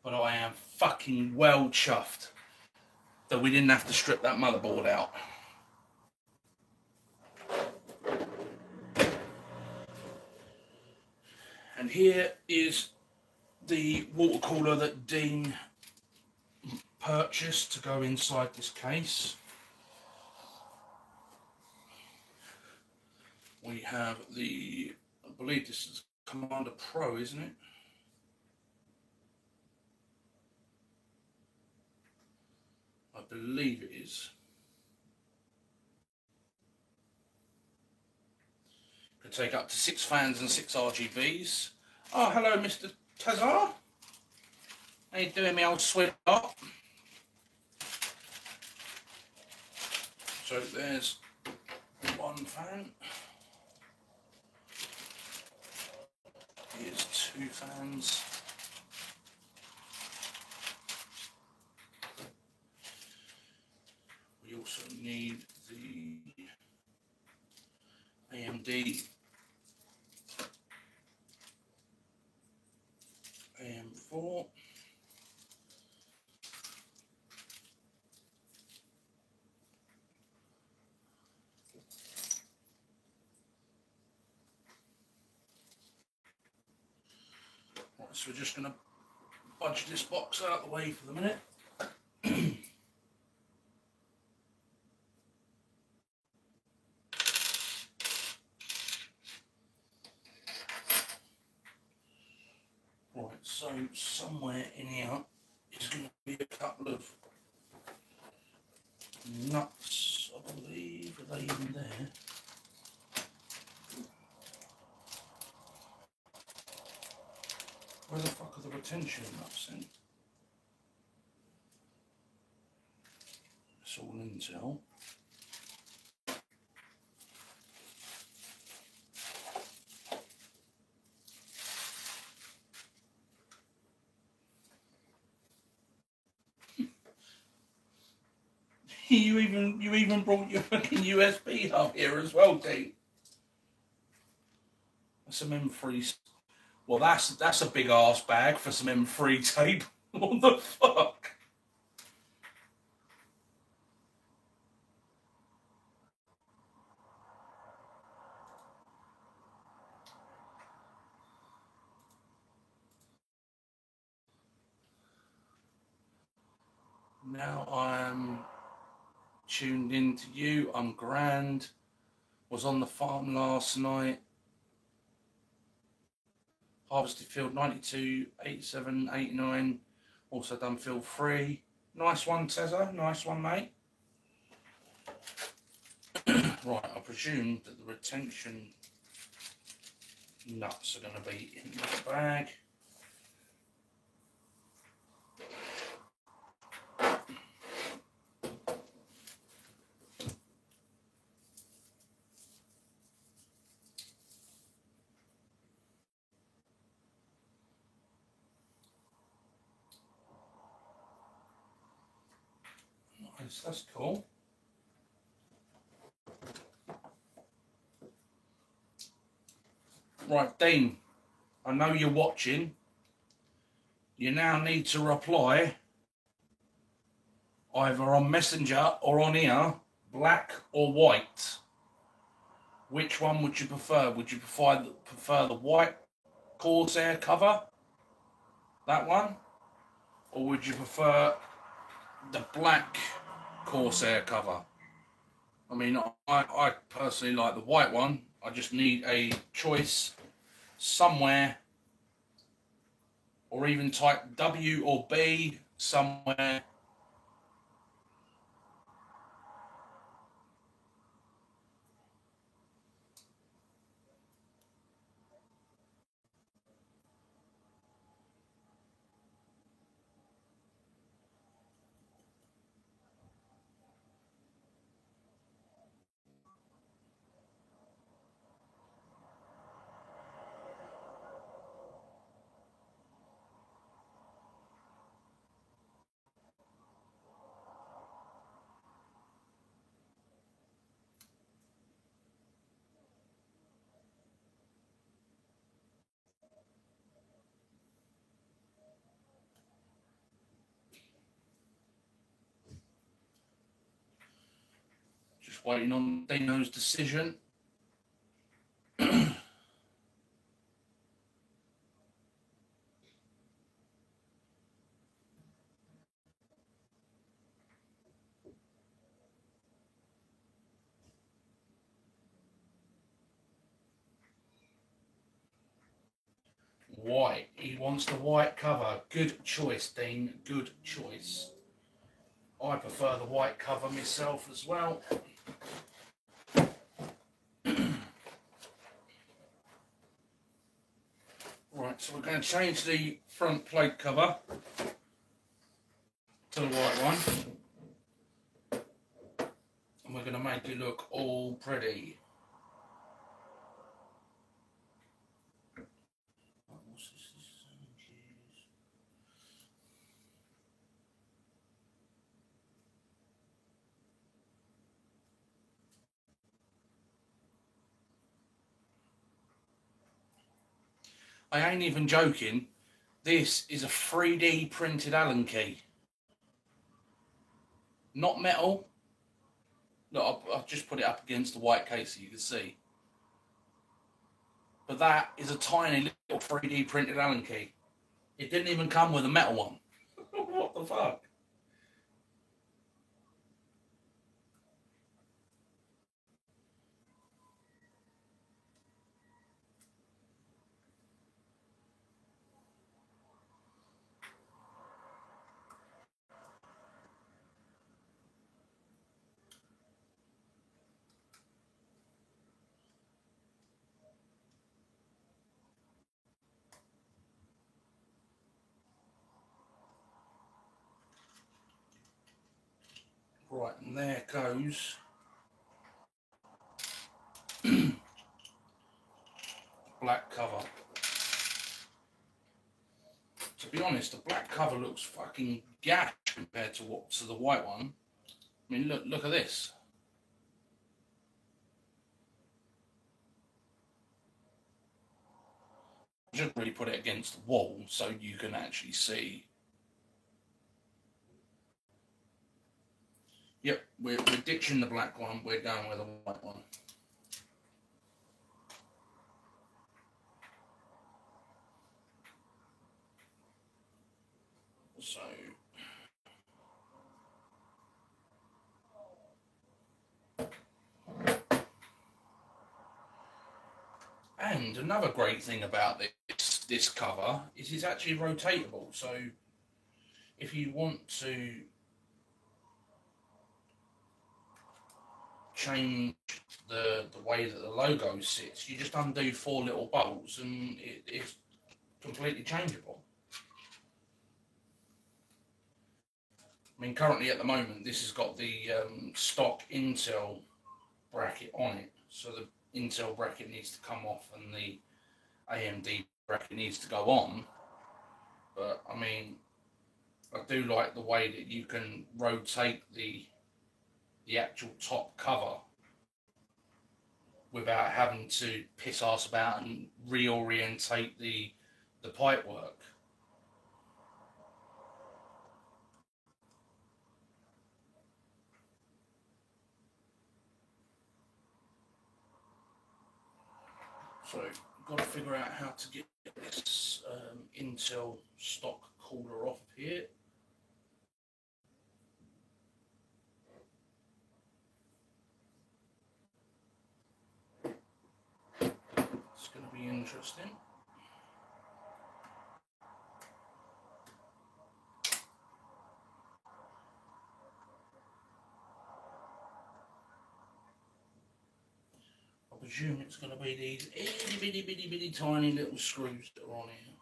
But I am fucking well chuffed that we didn't have to strip that motherboard out. And here is the water cooler that Dean purchased to go inside this case. We have the, I believe this is Commander Pro, isn't it? I believe it is. Could take up to 6 fans and 6 RGBs. Oh, hello, Mr. Tazar. How you doing, me old sweetheart? So there's one fan. Here's 2 fans. We also need the AMD AM4. Right, so we're just going to budge this box out of the way for the minute. Right, so somewhere in here is going to be a couple of nuts, I believe. Are they even there? Where the fuck are the retention nuts in? That's all Intel. You even brought your fucking USB hub here as well, Dean. Some M3. Well, that's a big ass bag for some M3 tape. What the fuck? Now I'm tuned into you. I'm grand. Was on the farm last night. Harvested field 92, 87, 89. Also done field 3. Nice one, Tezza. Nice one, mate. Right, I presume that the retention nuts are going to be in the bag. Nice, that's cool. Right, Dean, I know you're watching. You now need to reply either on Messenger or on here, black or white. Which one would you prefer? Would you prefer the white Corsair cover? That one? Or would you prefer the black Corsair cover? I mean, I personally like the white one. I just need a choice somewhere, or even type W or B somewhere. Just waiting on Dino's decision. White. He wants the white cover. Good choice, Dean. Good choice. I prefer the white cover myself as well. Right, so we're going to change the front plate cover to the white one. And we're going to make it look all pretty. I ain't even joking. This is a 3D printed Allen key. Not metal. Look, I've just put it up against the white case so you can see. But that is a tiny little 3D printed Allen key. It didn't even come with a metal one. What the fuck? Right, and there goes black cover. To be honest, the black cover looks fucking gash compared to the white one. I mean, look at this. I should really put it against the wall so you can actually see. Yep, we're ditching the black one. We're going with the white one. So, and another great thing about this cover is it's actually rotatable. So, if you want to change the way that the logo sits, you just undo 4 little bolts and it's completely changeable. I mean, currently at the moment, this has got the stock Intel bracket on it, so the Intel bracket needs to come off and the AMD bracket needs to go on. But I mean, I do like the way that you can rotate the actual top cover without having to piss arse about and reorientate the pipe work. So I've got to figure out how to get this Intel stock cooler off here. It's going to be interesting. I presume it's going to be these itty bitty tiny little screws that are on here.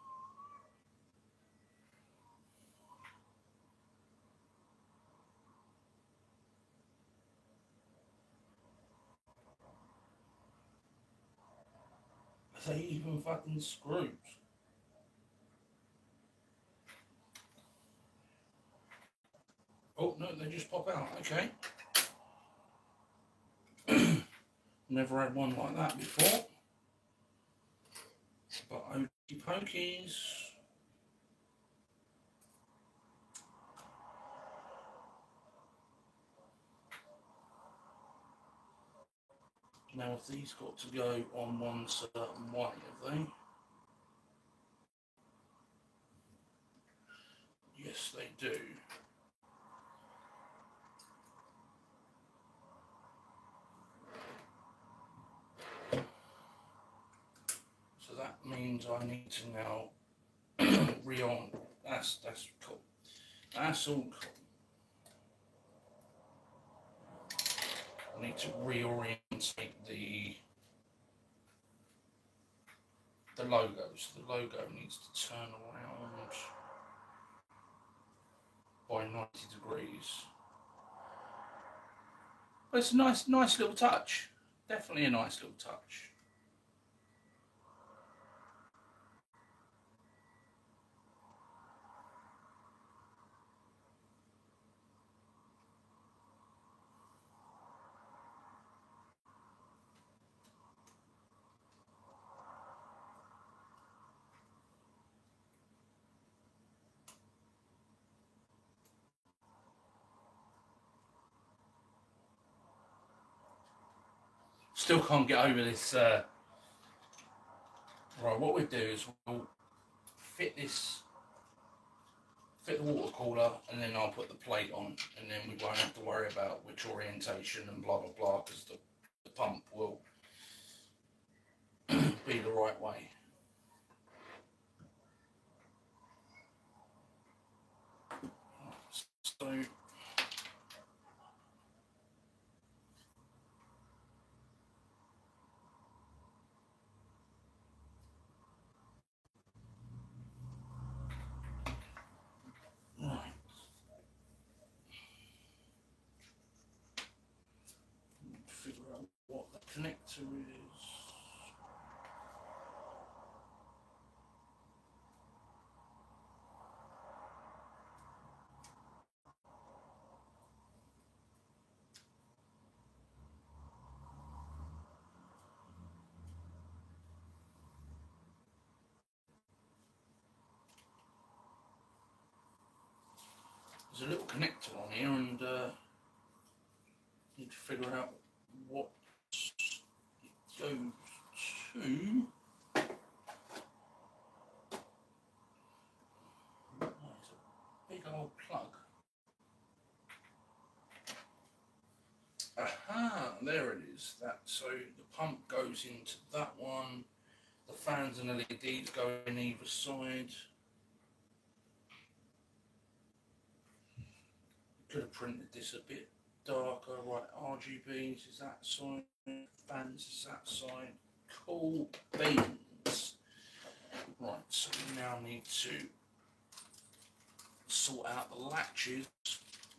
Are they even fucking screws? Oh no, they just pop out. Okay. Never had one like that before. But okey pokies. Now, have these got to go on one certain way, have they? Yes, they do. So that means I need to now re-on. That's cool. That's all cool. I need to reorientate the logos. The logo needs to turn around by 90 degrees. But it's a nice little touch. Definitely a nice little touch. Still can't get over this. Right, what we'll do is we'll fit the water cooler, and then I'll put the plate on, and then we won't have to worry about which orientation and blah blah blah, because the pump will be the right way. So right. connector on here and need to figure out what it goes to. Oh, it's a big old plug. Aha, there it is. That, so the pump goes into that one. The fans and LEDs go in either side. Could have printed this a bit darker. Right, RGBs is that side, fans is that side. Cool beans. Right, so we now need to sort out the latches,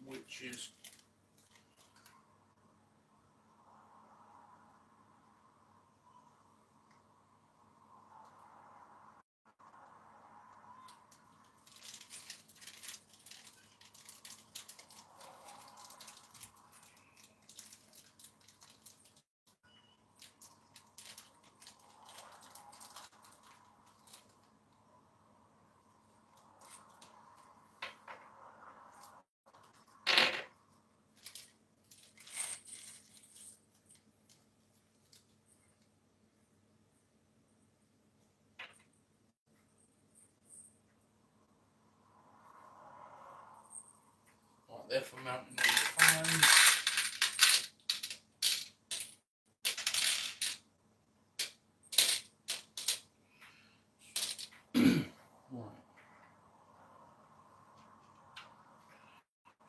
which is right there for mounting the fans.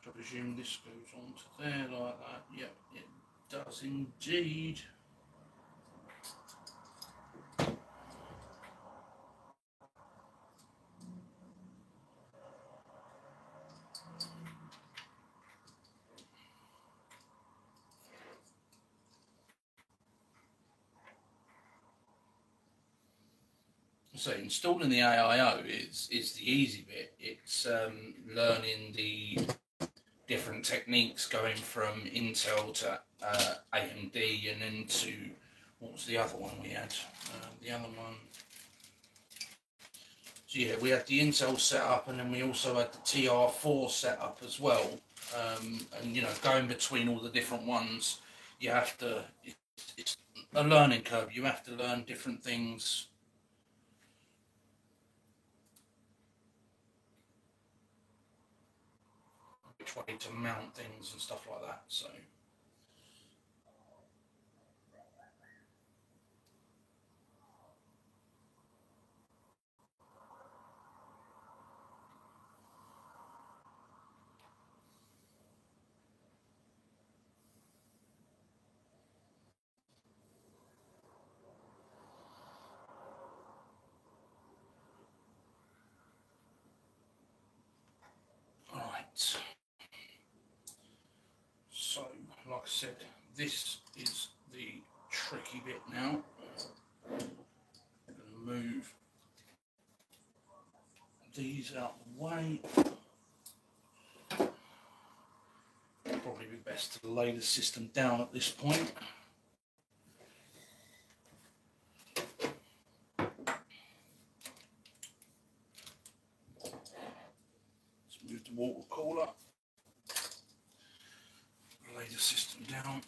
I presume this goes on to there like that. Yep, it does indeed. So installing the AIO is the easy bit. It's learning the different techniques going from Intel to AMD and then to, what was the other one we had? The other one. So yeah, we had the Intel setup and then we also had the TR4 setup as well. And you know, going between all the different ones, you have to, it's a learning curve. You have to learn different things. Which way to mount things and stuff like that. So. Right. So, like I said, this is the tricky bit now. I'm going to move these out of the way. Probably be best to lay the system down at this point. Let's move the water cooler. Lay the system down.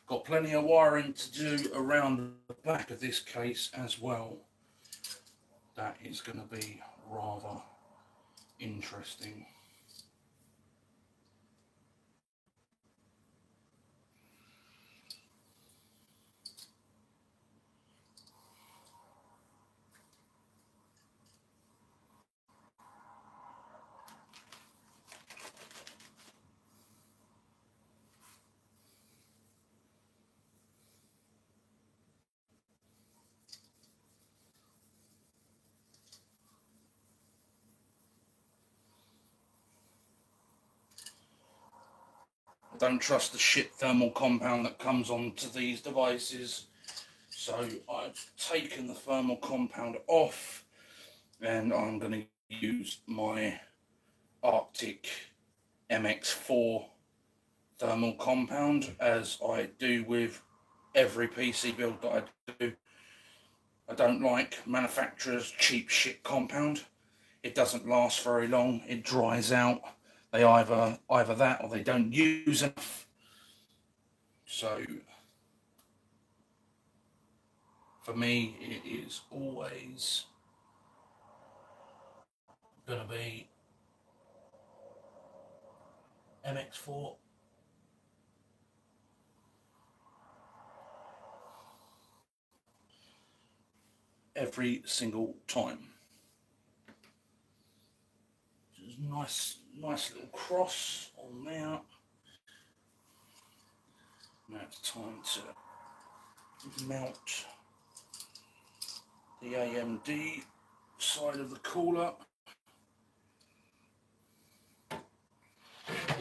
Got plenty of wiring to do around the back of this case as well. That is going to be rather interesting. Don't trust the shit thermal compound that comes onto these devices. So I've taken the thermal compound off and I'm going to use my Arctic MX4 thermal compound, as I do with every PC build that I do. I don't like manufacturers' cheap shit compound. it doesn't last very long. It dries out. They either that or they don't use enough. So for me, it is always going to be MX4. Every single time. Just nice little cross on there. Now it's time to mount the AMD side of the cooler.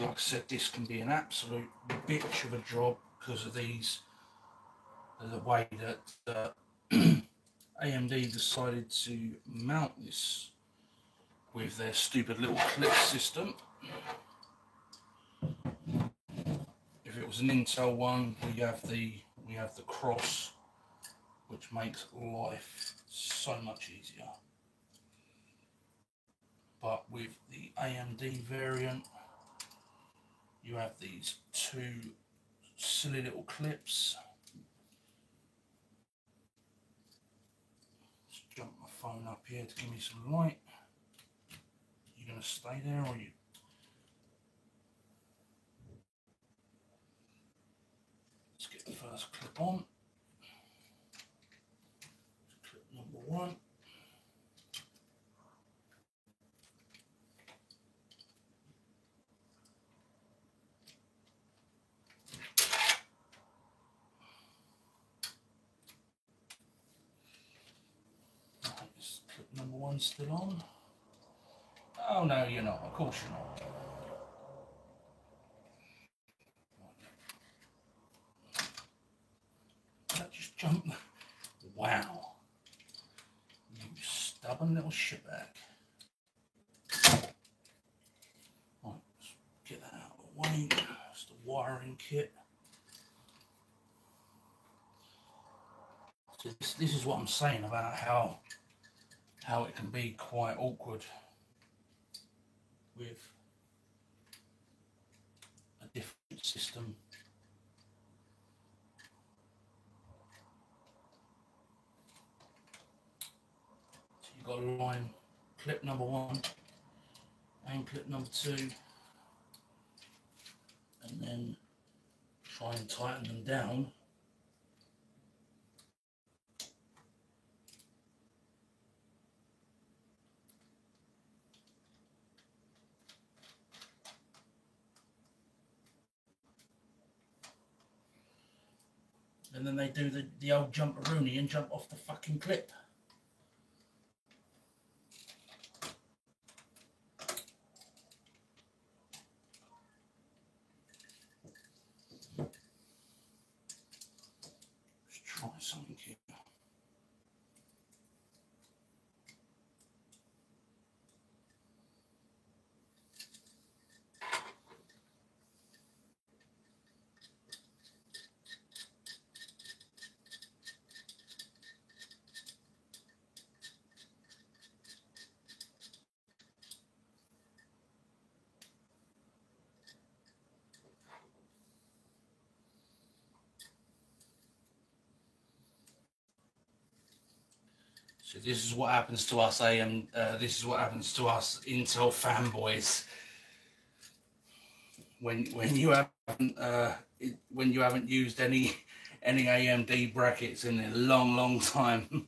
Like I said, this can be an absolute bitch of a job because of the way that AMD decided to mount this with their stupid little clip system. If it was an Intel one, we have the cross, which makes life so much easier. But with the AMD variant, you have these two silly little clips. Let's jump my phone up here to give me some light. You gonna stay there or you? Let's get the first clip on. Clip number one. Clip number one still on. Oh no, you're not. Of course you're not. That just jumped. Wow. You stubborn little shitbag. Right, let's get that out of the way. It's the wiring kit. So this is what I'm saying about how it can be quite awkward with a different system. So you've got to line clip number one and clip number two, and then try and tighten them down. And then they do the old jumperoonie and jump off the fucking clip. Let's try something here. So this is what happens to us this is what happens to us Intel fanboys when you haven't used any AMD brackets in a long time.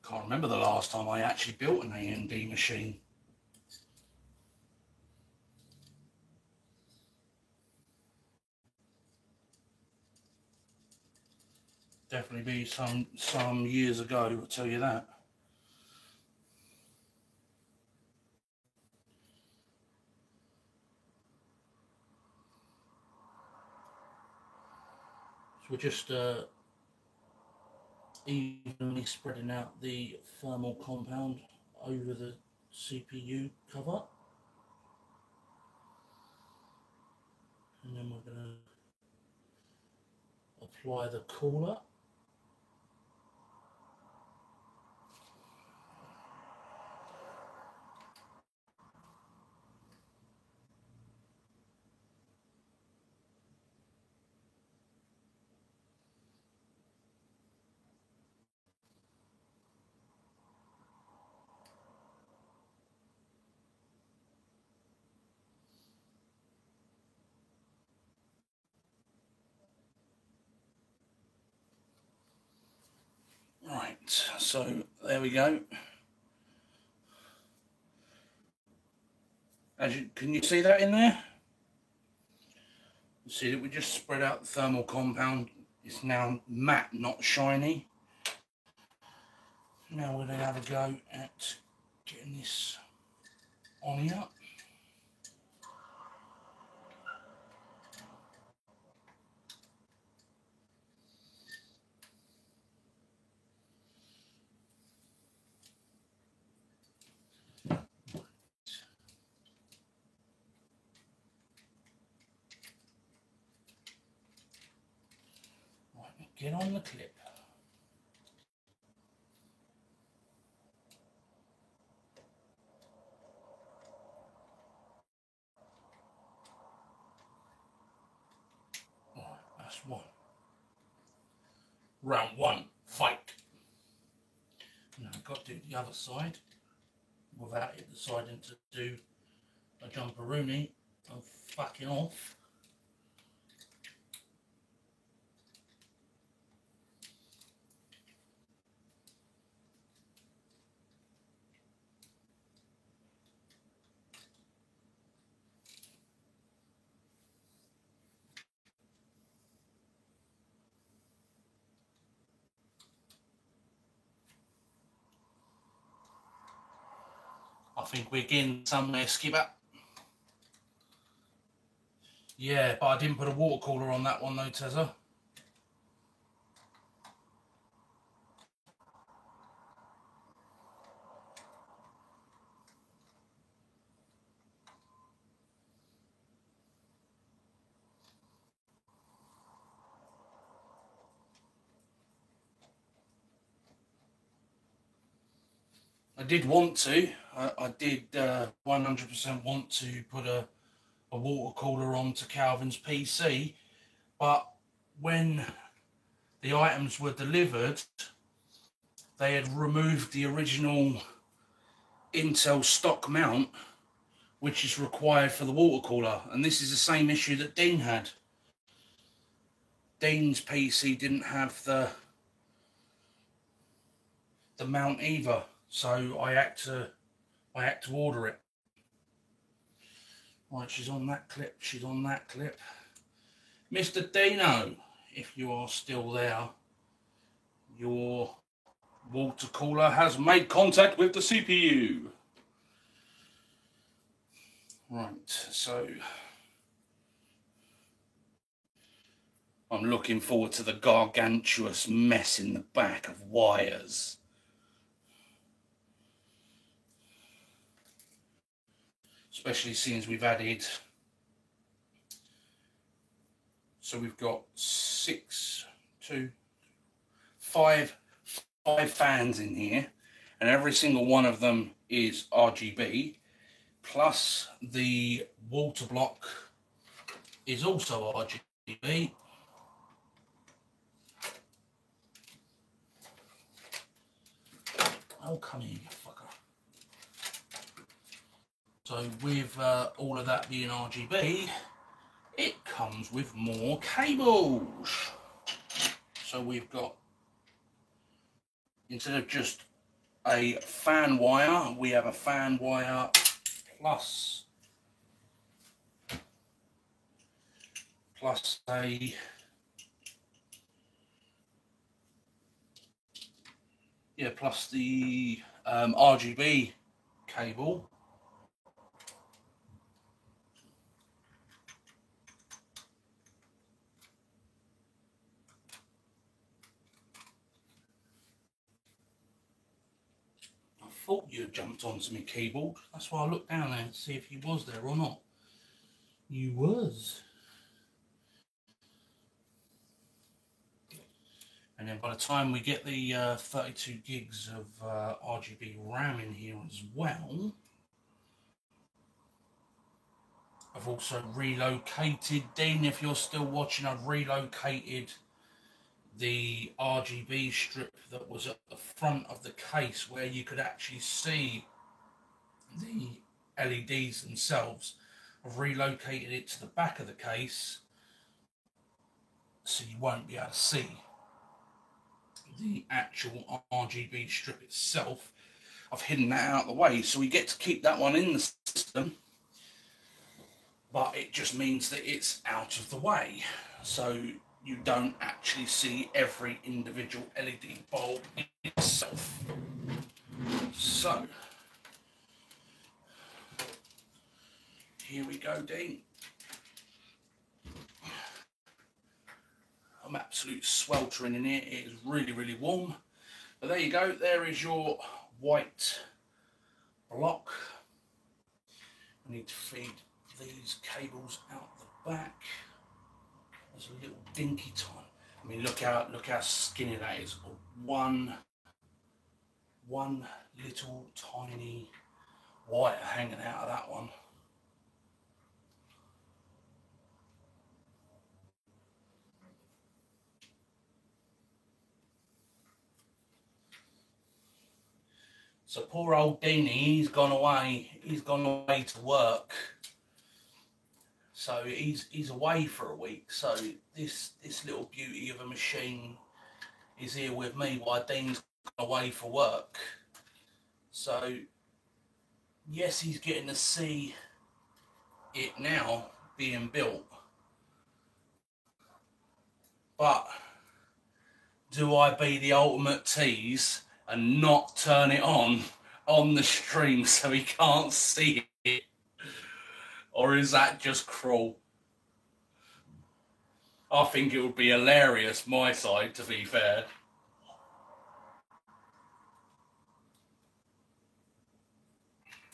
Can't remember the last time I actually built an AMD machine. Definitely be some years ago, I'll tell you that. So we're just evenly spreading out the thermal compound over the CPU cover, and then we're going to apply the cooler. So there we go. Can you see that in there? You see that we just spread out the thermal compound. It's now matte, not shiny. Now we're going to have a go at getting this on here. Get on the clip. Alright, that's one. Round one, fight. Now I've got to do the other side without it deciding to do a jumperoonie and fucking off. I think we're getting somewhere, Skipper. Yeah, but I didn't put a water cooler on that one though, Tezza. I did want to. I did 100% want to put a water cooler onto Calvin's PC, but when the items were delivered, they had removed the original Intel stock mount, which is required for the water cooler, and this is the same issue that Dean had. Dean's PC didn't have the mount either, so I had to order it. Right, she's on that clip, she's on that clip. Mr. Dino, if you are still there, your water cooler has made contact with the CPU. Right, so I'm looking forward to the gargantuous mess in the back of wires. Especially since we've added, so we've got five fans in here, and every single one of them is RGB, plus the water block is also RGB. Oh, come here, you fucker. So with all of that being RGB, it comes with more cables. So we've got, instead of just a fan wire, we have a fan wire plus a plus the RGB cable. I thought you had jumped onto my keyboard. That's why I looked down there to see if you was there or not. You was. And then by the time we get the 32 gigs of RGB RAM in here as well, I've also relocated, Dean, if you're still watching, I've relocated the RGB strip that was at the front of the case where you could actually see the LEDs themselves. I've relocated it to the back of the case so you won't be able to see. the actual RGB strip itself, I've hidden that out of the way, so we get to keep that one in the system, but it just means that it's out of the way, so you don't actually see every individual LED bulb itself. So here we go, Dean. I'm absolutely sweltering in here. It is really, really warm. But there you go. There is your white block. I need to feed these cables out the back. There's a little dinky tiny. I mean, look how skinny that is. One little tiny wire hanging out of that one. So poor old Deanie, he's gone away to work. So he's away for a week. So this little beauty of a machine is here with me while Dean's gone away for work. So yes, he's getting to see it now being built. But do I be the ultimate tease and not turn it on the stream so he can't see it? Or is that just cruel? I think it would be hilarious, my side, to be fair.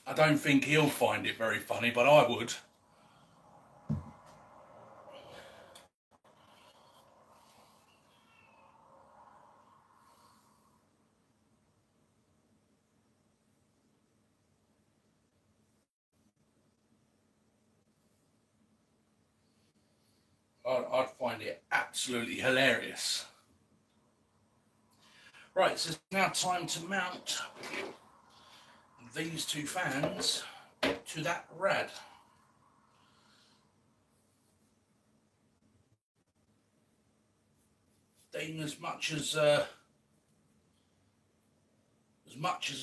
I don't think he'll find it very funny, but I would. I'd find it absolutely hilarious. Right, so it's now time to mount these two fans to that rad. Dean, as much as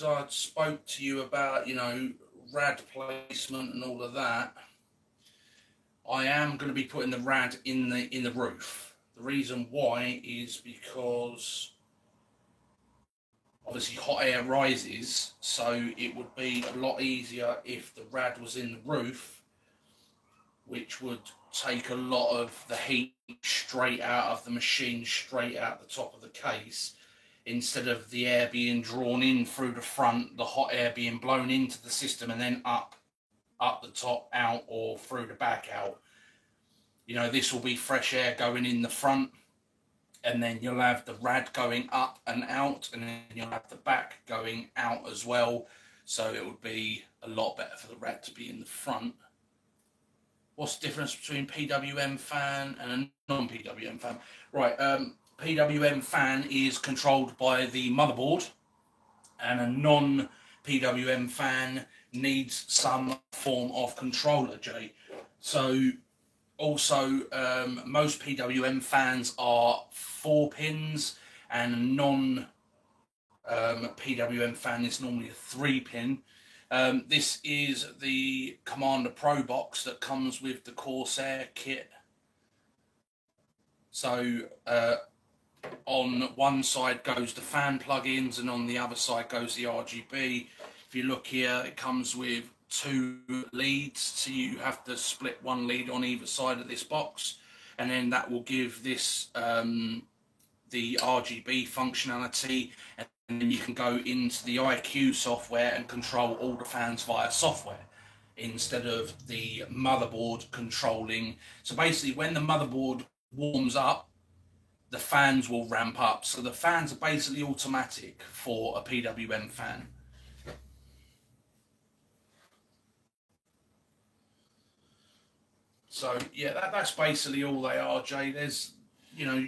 I spoke to you about, you know, rad placement and all of that, I am going to be putting the rad in the roof. The reason why is because obviously hot air rises, so it would be a lot easier if the rad was in the roof, which would take a lot of the heat straight out of the machine, straight out the top of the case, instead of the air being drawn in through the front, the hot air being blown into the system and then up the top, out, or through the back out. You know, this will be fresh air going in the front, and then you'll have the rad going up and out, and then you'll have the back going out as well. So it would be a lot better for the rad to be in the front. What's the difference between PWM fan and a non-PWM fan? Right, PWM fan is controlled by the motherboard, and a non-PWM fan needs some form of controller, Jay. So also, most PWM fans are 4 pins, and a non-PWM fan is normally a 3-pin. This is the Commander Pro box that comes with the Corsair kit. So on one side goes the fan plugins, and on the other side goes the RGB. If you look here, it comes with 2 leads, so you have to split 1 lead on either side of this box, and then that will give this the RGB functionality, and then you can go into the IQ software and control all the fans via software instead of the motherboard controlling. So basically, when the motherboard warms up, the fans will ramp up. So the fans are basically automatic for a PWM fan. So yeah, that's basically all they are, Jay. There's, you know,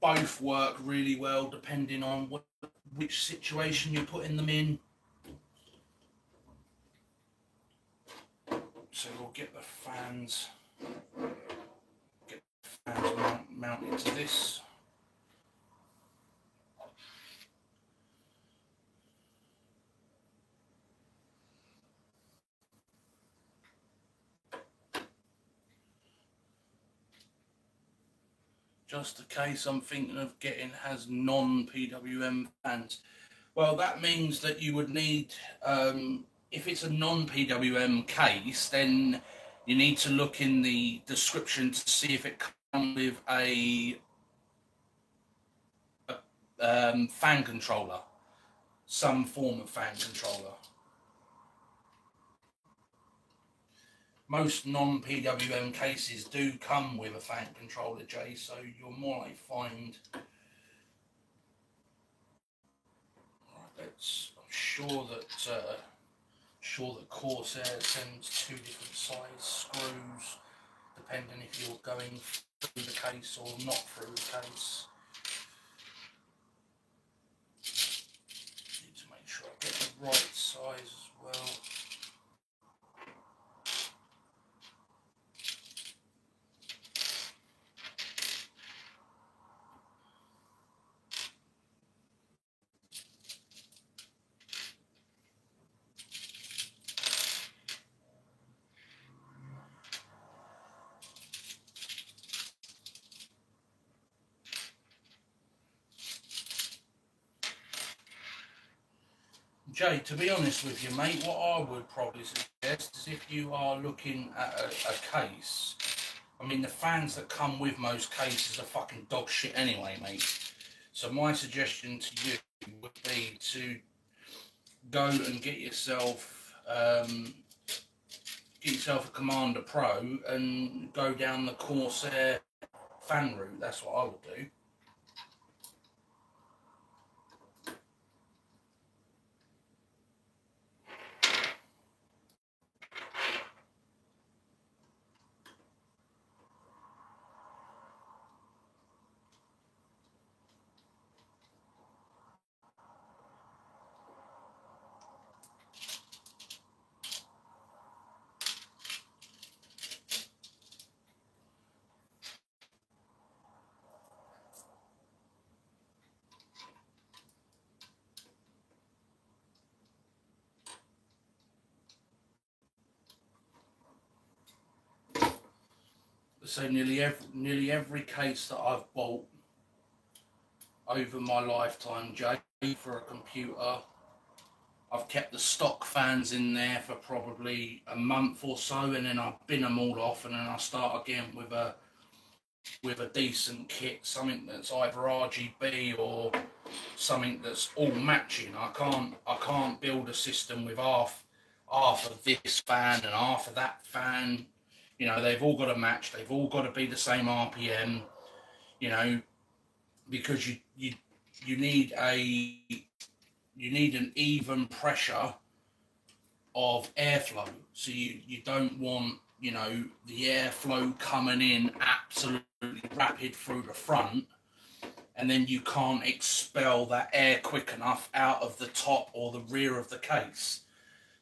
both work really well depending on which situation you're putting them in. So we'll get the fans mounted to this. Just a case I'm thinking of getting has non-PWM fans. Well, that means that you would need, if it's a non-PWM case, then you need to look in the description to see if it comes with a fan controller, some form of fan controller. Most non-PWM cases do come with a fan controller, Jay, so you'll more likely find. Right, I'm sure that Corsair sends 2 different size screws, depending if you're going through the case or not through the case. Need to make sure I get the right size as well. Jay, to be honest with you, mate, what I would probably suggest is if you are looking at a case, I mean, the fans that come with most cases are fucking dog shit anyway, mate. So my suggestion to you would be to go and get yourself a Commander Pro and go down the Corsair fan route. That's what I would do. So nearly every case that I've bought over my lifetime, Jay, for a computer, I've kept the stock fans in there for probably a month or so, and then I bin them all off, and then I start again with a decent kit, something that's either RGB or something that's all matching. I can't build a system with half of this fan and half of that fan. You know, they've all got to match. They've all got to be the same RPM. You know, because you need an even pressure of airflow. So you don't want, you know, the airflow coming in absolutely rapid through the front, and then you can't expel that air quick enough out of the top or the rear of the case.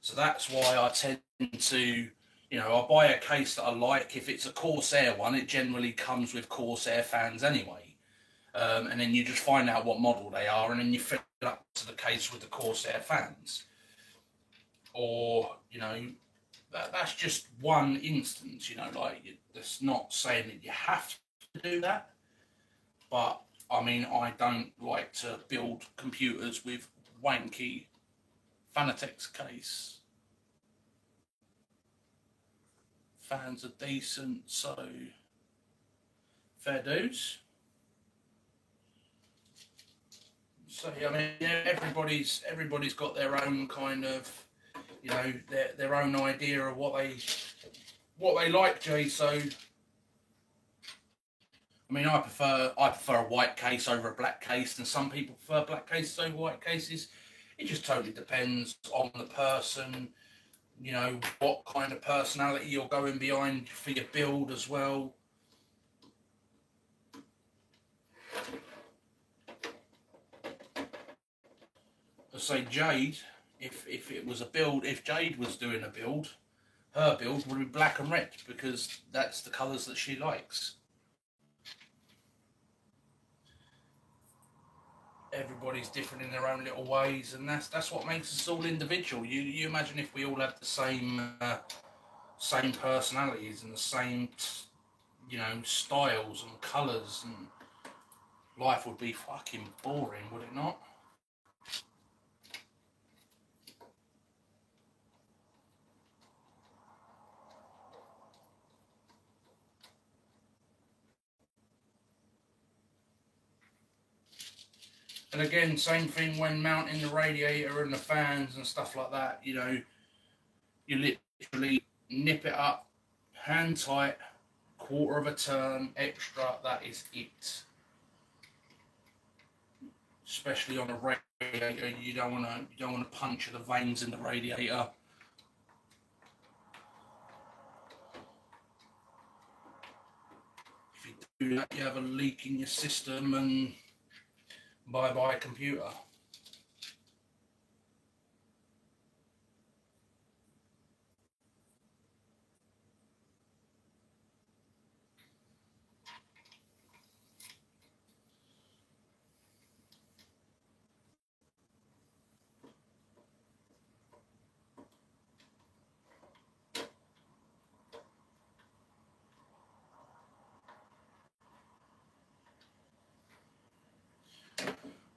So that's why I tend to, you know, I buy a case that I like. If it's a Corsair one, it generally comes with Corsair fans anyway. And then you just find out what model they are, and then you fill up to the case with the Corsair fans. Or, you know, that's just one instance, you know, like, it's not saying that you have to do that. But, I mean, I don't like to build computers with wanky Fanatec case. Fans are decent, so fair dues. So I mean, everybody's got their own kind of, you know, their own idea of what they like, Jay. So I mean, I prefer a white case over a black case, and some people prefer black cases over white cases. It just totally depends on the person, you know, what kind of personality you're going behind for your build as well. I say Jade, if it was a build, if Jade was doing a build, her build would be black and red, because that's the colours that she likes. Everybody's different in their own little ways, and that's what makes us all individual. You imagine if we all had the same personalities and the same, you know, styles and colours, and life would be fucking boring, would it not? And again, same thing when mounting the radiator and the fans and stuff like that, you know, you literally nip it up, hand tight, quarter of a turn extra, that is it. Especially on a radiator, you don't want to puncture the veins in the radiator. If you do that, you have a leak in your system and bye-bye computer.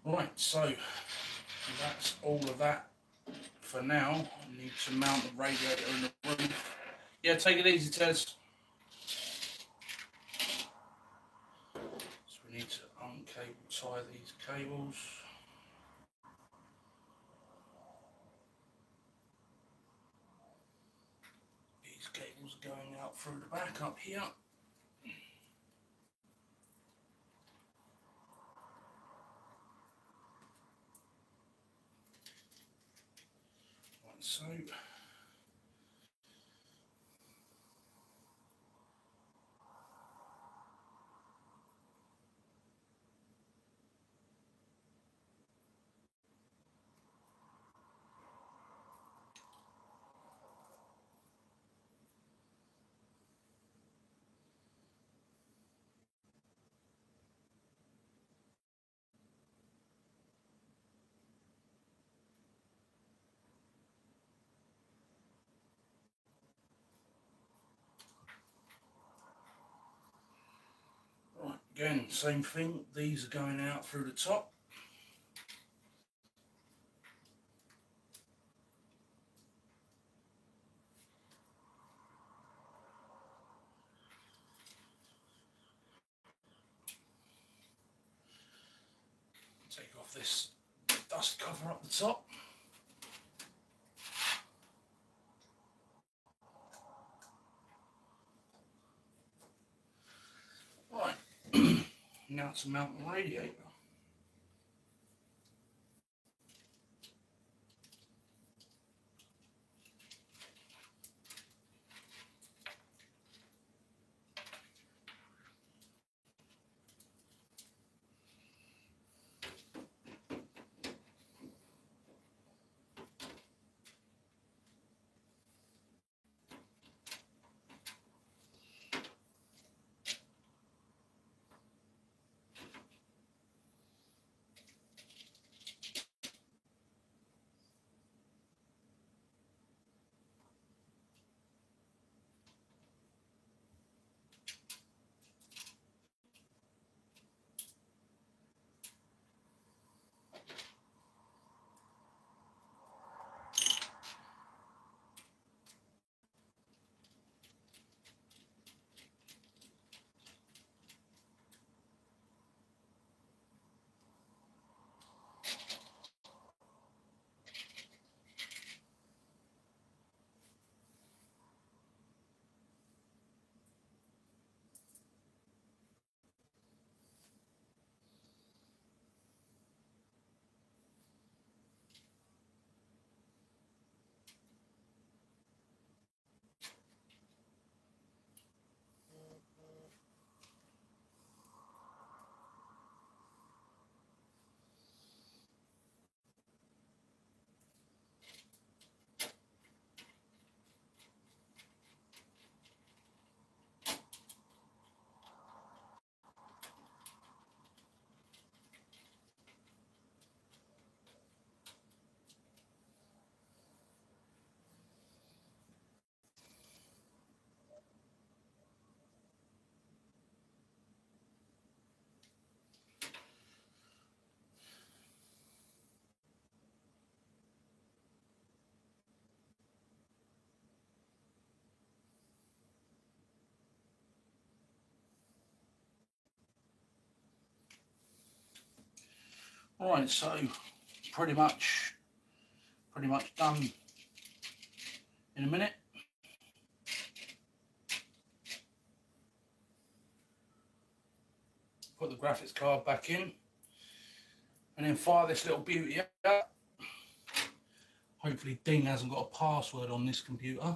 Right, so that's all of that for now. I need to mount the radiator in the room. Yeah, take it easy, Tez. So we need to uncable tie these cables. These cables are going out through the back up here. Like so. Right, again, same thing. These are going out through the top. Take off this dust cover up the top. Right, now to mount the radiator. Right, so pretty much done in a minute. Put the graphics card back in and then fire this little beauty up. Hopefully Dean hasn't got a password on this computer.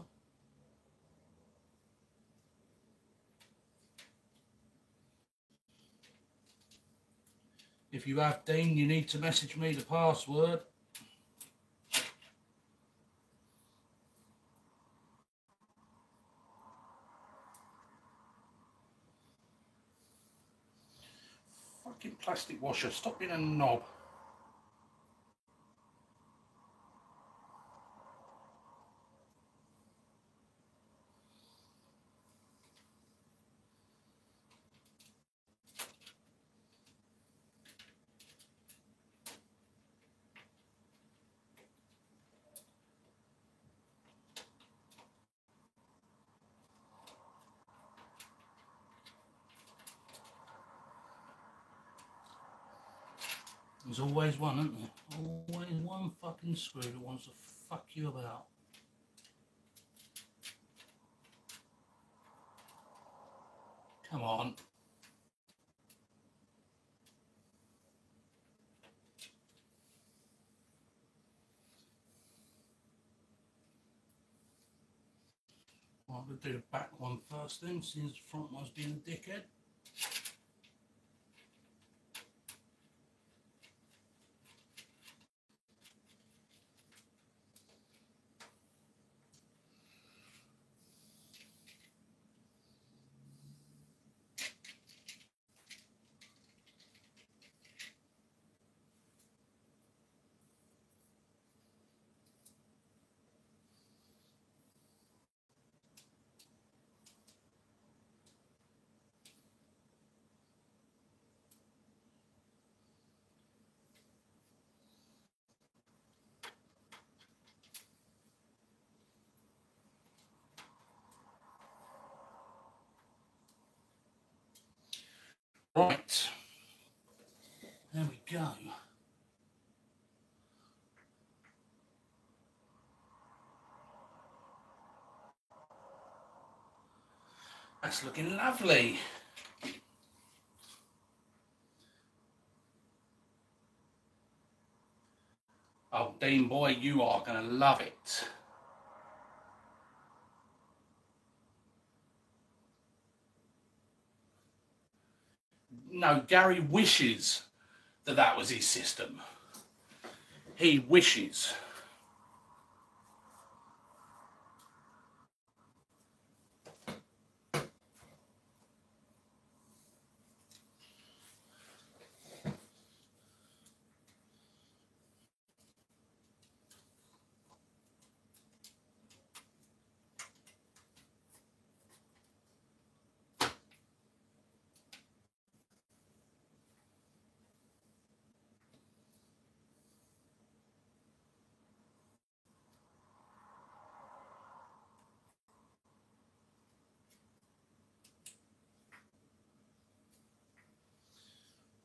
If you have, Dean, you need to message me the password. Fucking plastic washer, stop being a knob. There's always one, isn't there? Always one fucking screw that wants to fuck you about. Come on. Well, I'm going to do the back one first then, since the front one's being a dickhead. Right. There we go. That's looking lovely. Oh, Dean boy, you are going to love it. No, Gary wishes that that was his system. He wishes.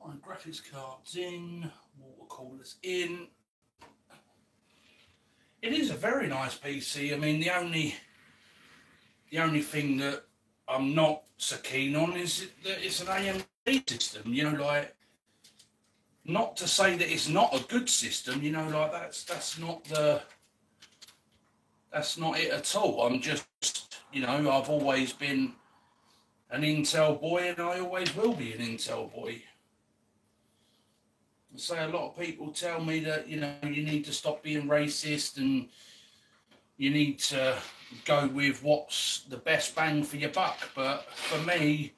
My graphics card's in, water cooler's in. It is a very nice PC. I mean, the only thing that I'm not so keen on is that it's an AMD system. You know, like, not to say that it's not a good system. You know, like that's not it at all. I'm just, you know, I've always been an Intel boy, and I always will be an Intel boy. I say a lot of people tell me that, you know, you need to stop being racist and you need to go with what's the best bang for your buck. But for me,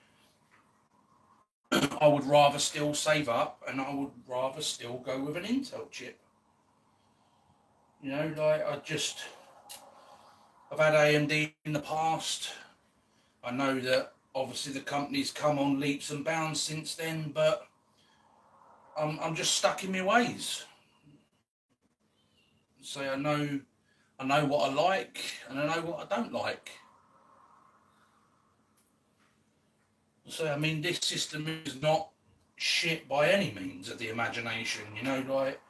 I would rather still save up, and I would rather still go with an Intel chip. You know, like I've had AMD in the past. I know that obviously the company's come on leaps and bounds since then, but I'm just stuck in my ways. So I know what I like and I know what I don't like. So I mean, this system is not shit by any means of the imagination, you know, like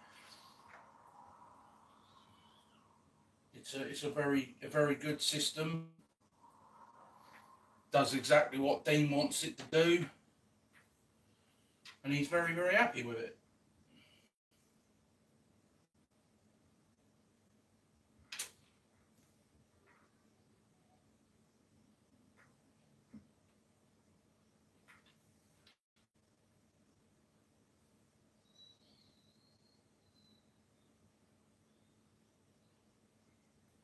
it's a very good system. Does exactly what Dean wants it to do, and he's very happy with it.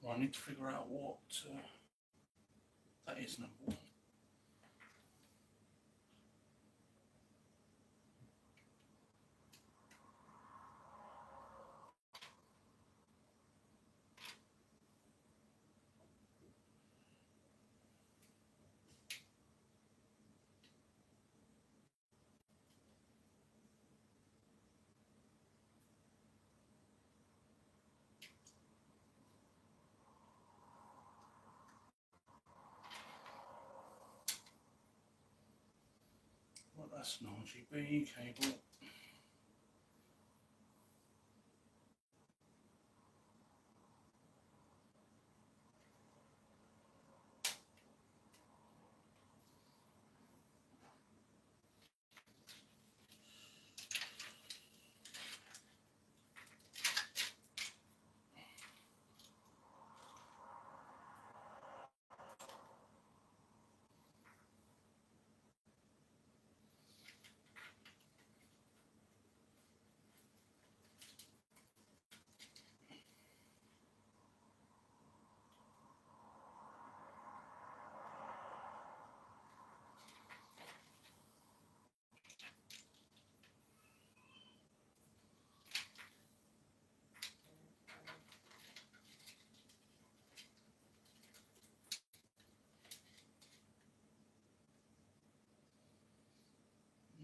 Well, I need to figure out what that is number one. Well, that's an RGB cable.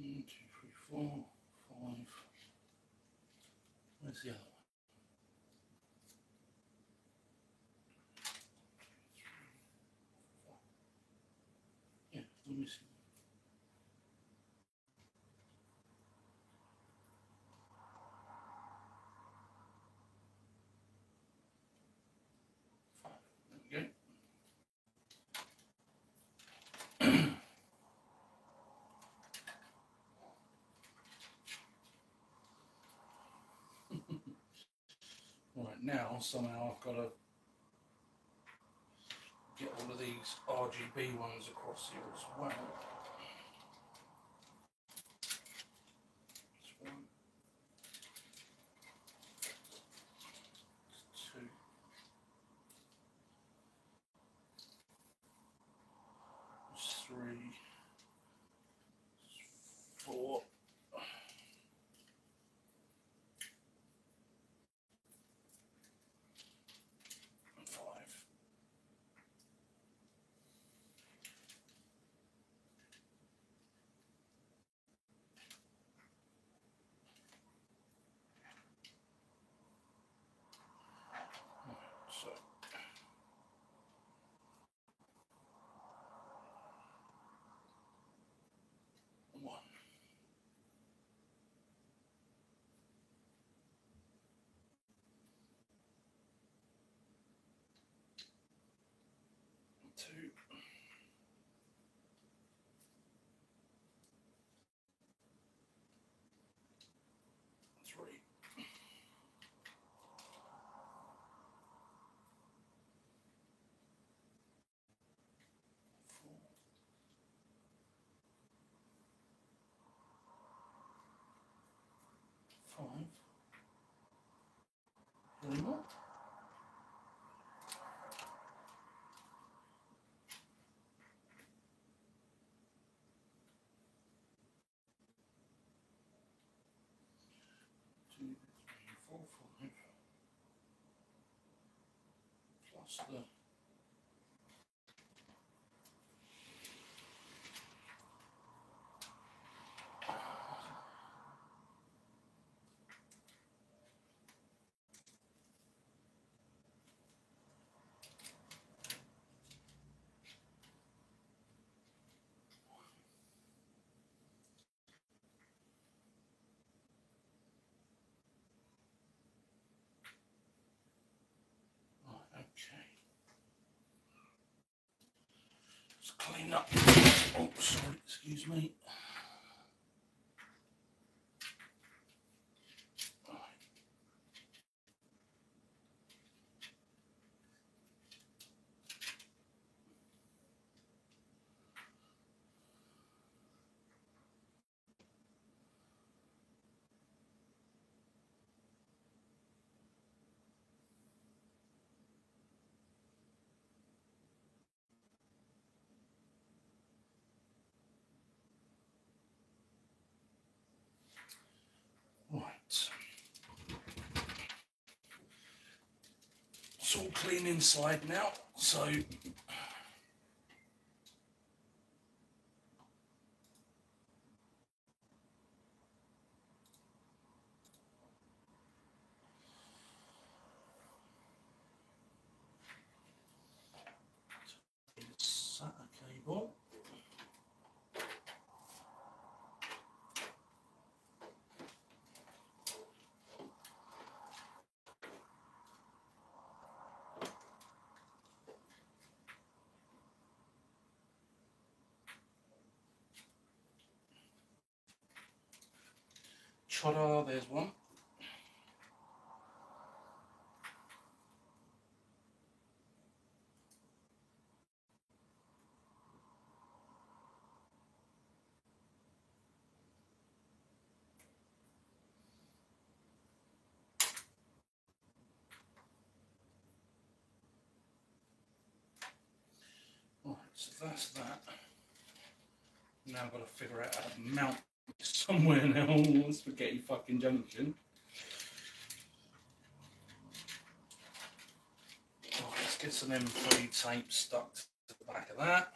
One, two, three, four, five. Where's the other one? Yeah, let me see. Five. There we go. Right, now somehow I've got to get all of these RGB ones across here as well. That's one. That's two. That's three. That's four. And five. So one, two, three, four, five. Any more? Two, three, four, five. Plus the clean up. Oh, sorry, excuse me. Right. It's all clean inside now, so SATA cable. Chodder, there's one. Right, so that's that. Now I've got to figure out how to mount it somewhere now. Spaghetti fucking junction. Right, let's get some M3 tape stuck to the back of that.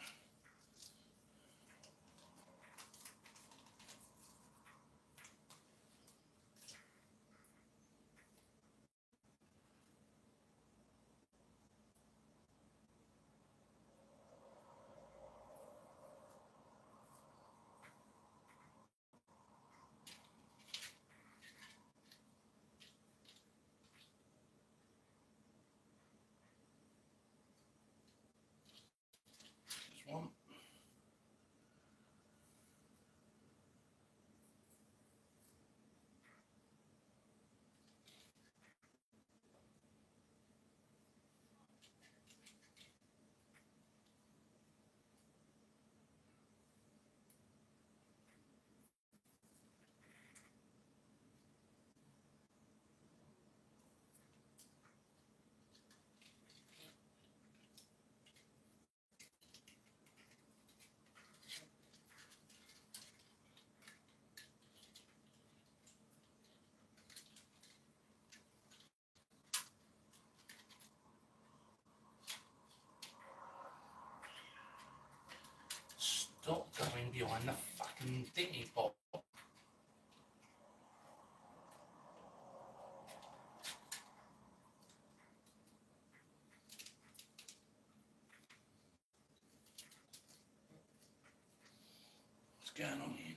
There's one. Stop going behind the fucking thingy bob. What's going on here?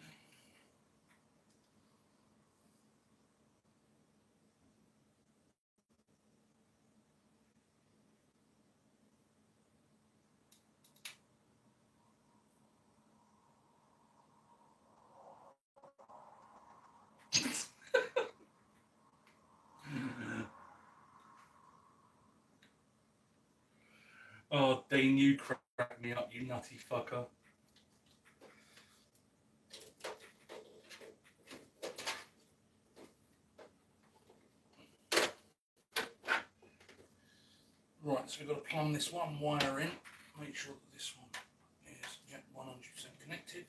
Oh, Dean, you crack me up, you nutty fucker. Right, so we've got to plumb this one wire in. Make sure that this one is 100% connected.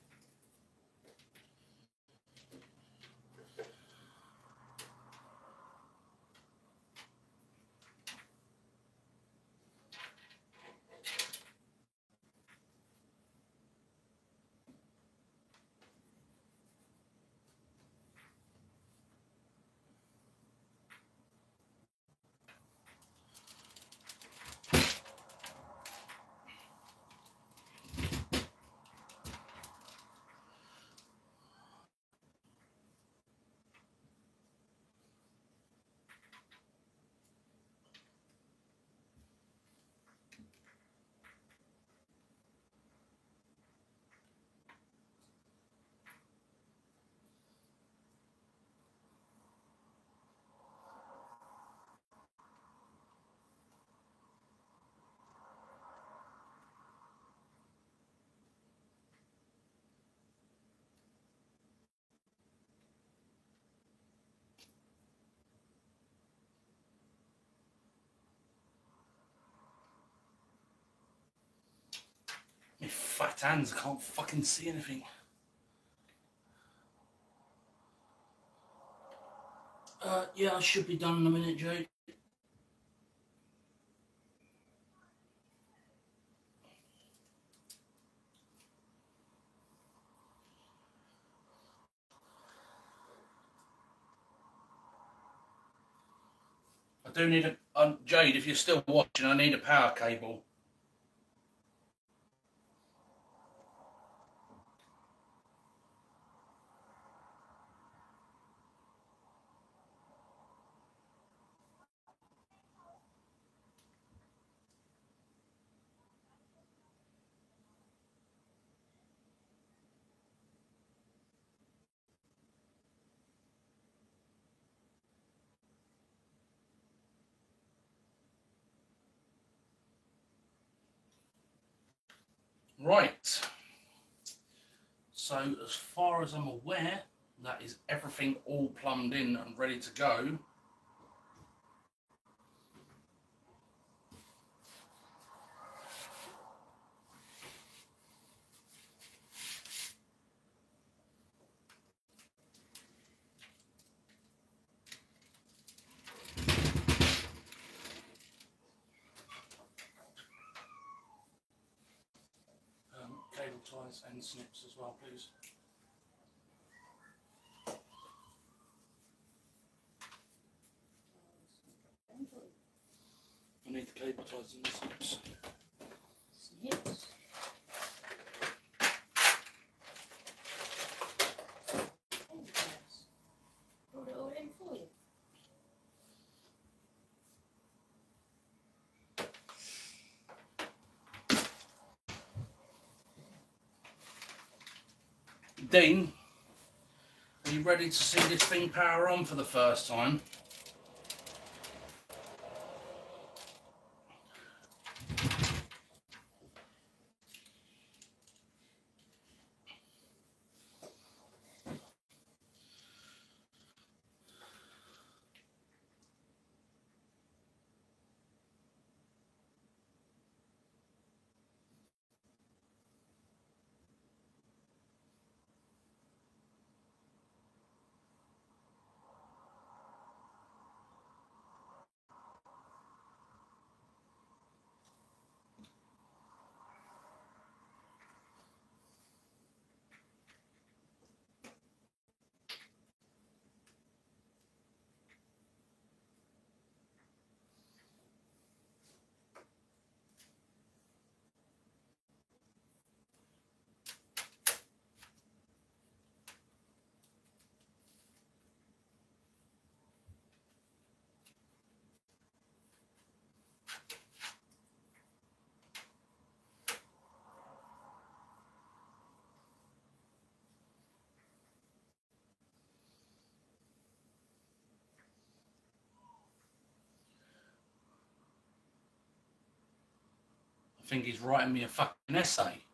fat hands, I can't fucking see anything. Yeah, I should be done in a minute, Jade. I do need a Jade. If you're still watching, I need a power cable. Right. So as far as I'm aware, that is everything all plumbed in and ready to go. Cable ties and snips as well, please. I need the cable ties and the snips. Snips? Brought it all in for you. Dean, are you ready to see this thing power on for the first time? I think he's writing me a fucking essay.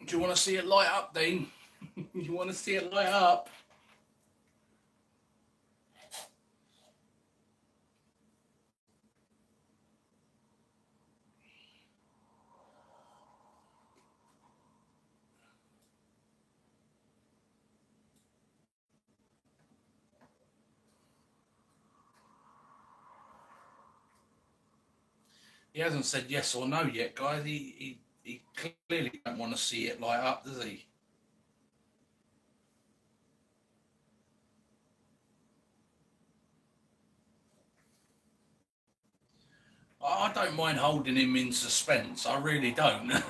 Do you want to see it light up, Dean? You want to see it light up? He hasn't said yes or no yet, guys. He clearly don't want to see it light up, does he? I don't mind holding him in suspense. I really don't.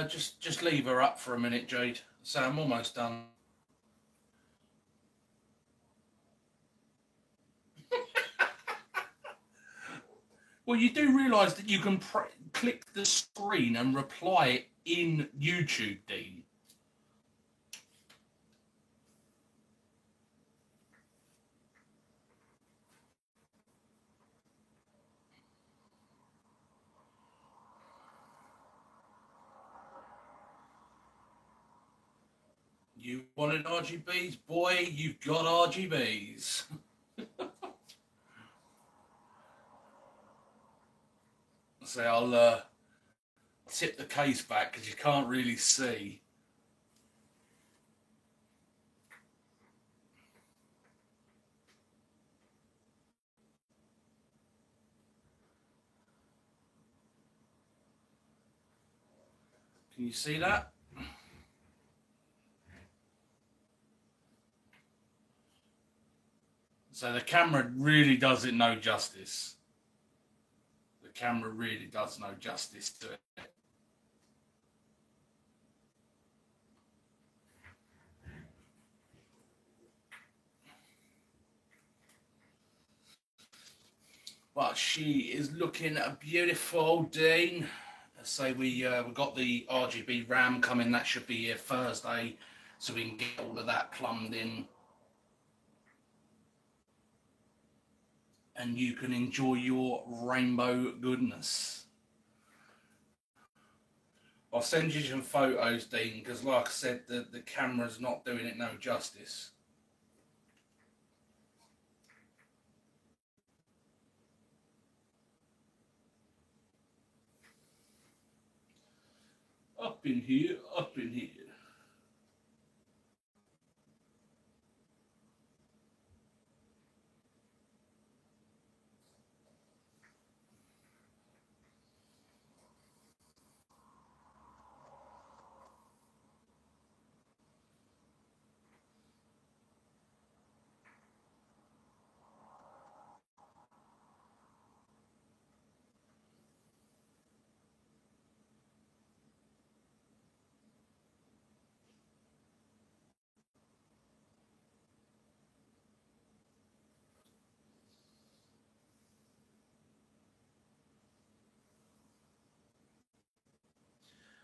Just leave her up for a minute, Jade. So I'm almost done. Well, you do realise that you can click the screen and reply in YouTube, Dean. You wanted RGBs? Boy, you've got RGBs. So I'll tip the case back because you can't really see. Can you see that? So the camera really does it no justice. The camera really does no justice to it. But she is looking beautiful, Dean. So we got the RGB RAM coming. That should be here Thursday, so we can get all of that plumbed in. And you can enjoy your rainbow goodness. I'll send you some photos, Dean, because like I said, the camera's not doing it no justice. Up in here, up in here.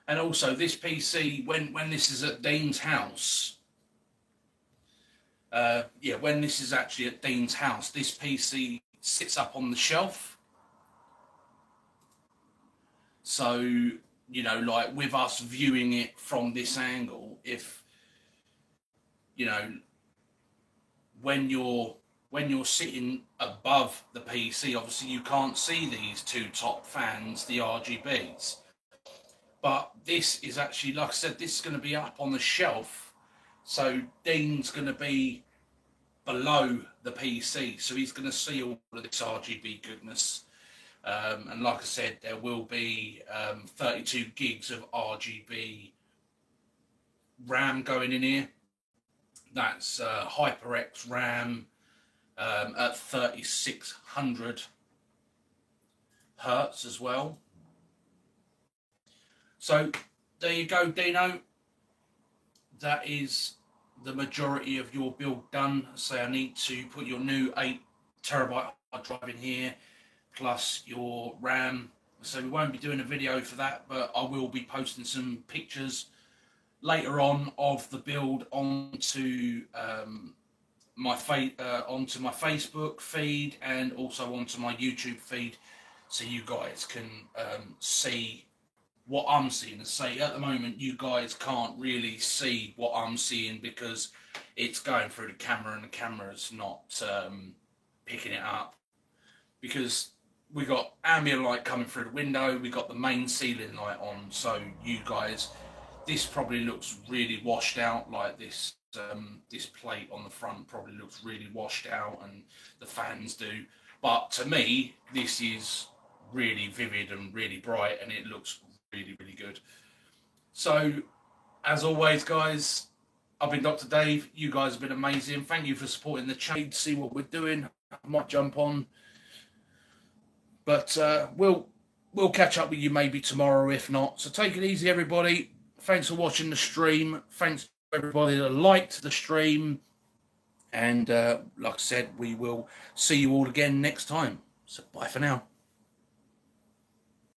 And also this PC, when this is at Dean's house, when this is actually at Dean's house, this PC sits up on the shelf. So, you know, like with us viewing it from this angle, if, you know, when you're sitting above the PC, obviously you can't see these two top fans, the RGBs. But this is actually, like I said, this is going to be up on the shelf. So Dean's going to be below the PC. So he's going to see all of this RGB goodness. And like I said, there will be 32 gigs of RGB RAM going in here. That's HyperX RAM at 3600 hertz as well. So there you go, Dino. That is the majority of your build done. So I need to put your new 8 terabyte hard drive in here, plus your RAM. So we won't be doing a video for that, but I will be posting some pictures later on of the build onto my Facebook feed and also onto my YouTube feed, so you guys can see what I'm seeing. And say at the moment you guys can't really see what I'm seeing because it's going through the camera and the camera's not picking it up, because we got ambient light coming through the window, we got the main ceiling light on, so you guys, this probably looks really washed out, like this this plate on the front probably looks really washed out, and the fans do, but to me this is really vivid and really bright, and it looks really, really good. So as always, guys, I've been Dr. Dave. You guys have been amazing. Thank you for supporting the channel. See what we're doing. I might jump on, but we'll we'll catch up with you maybe tomorrow, if not. So take it easy, everybody. Thanks for watching the stream. Thanks to everybody that liked the stream. And like I said, we will see you all again next time. So bye for now.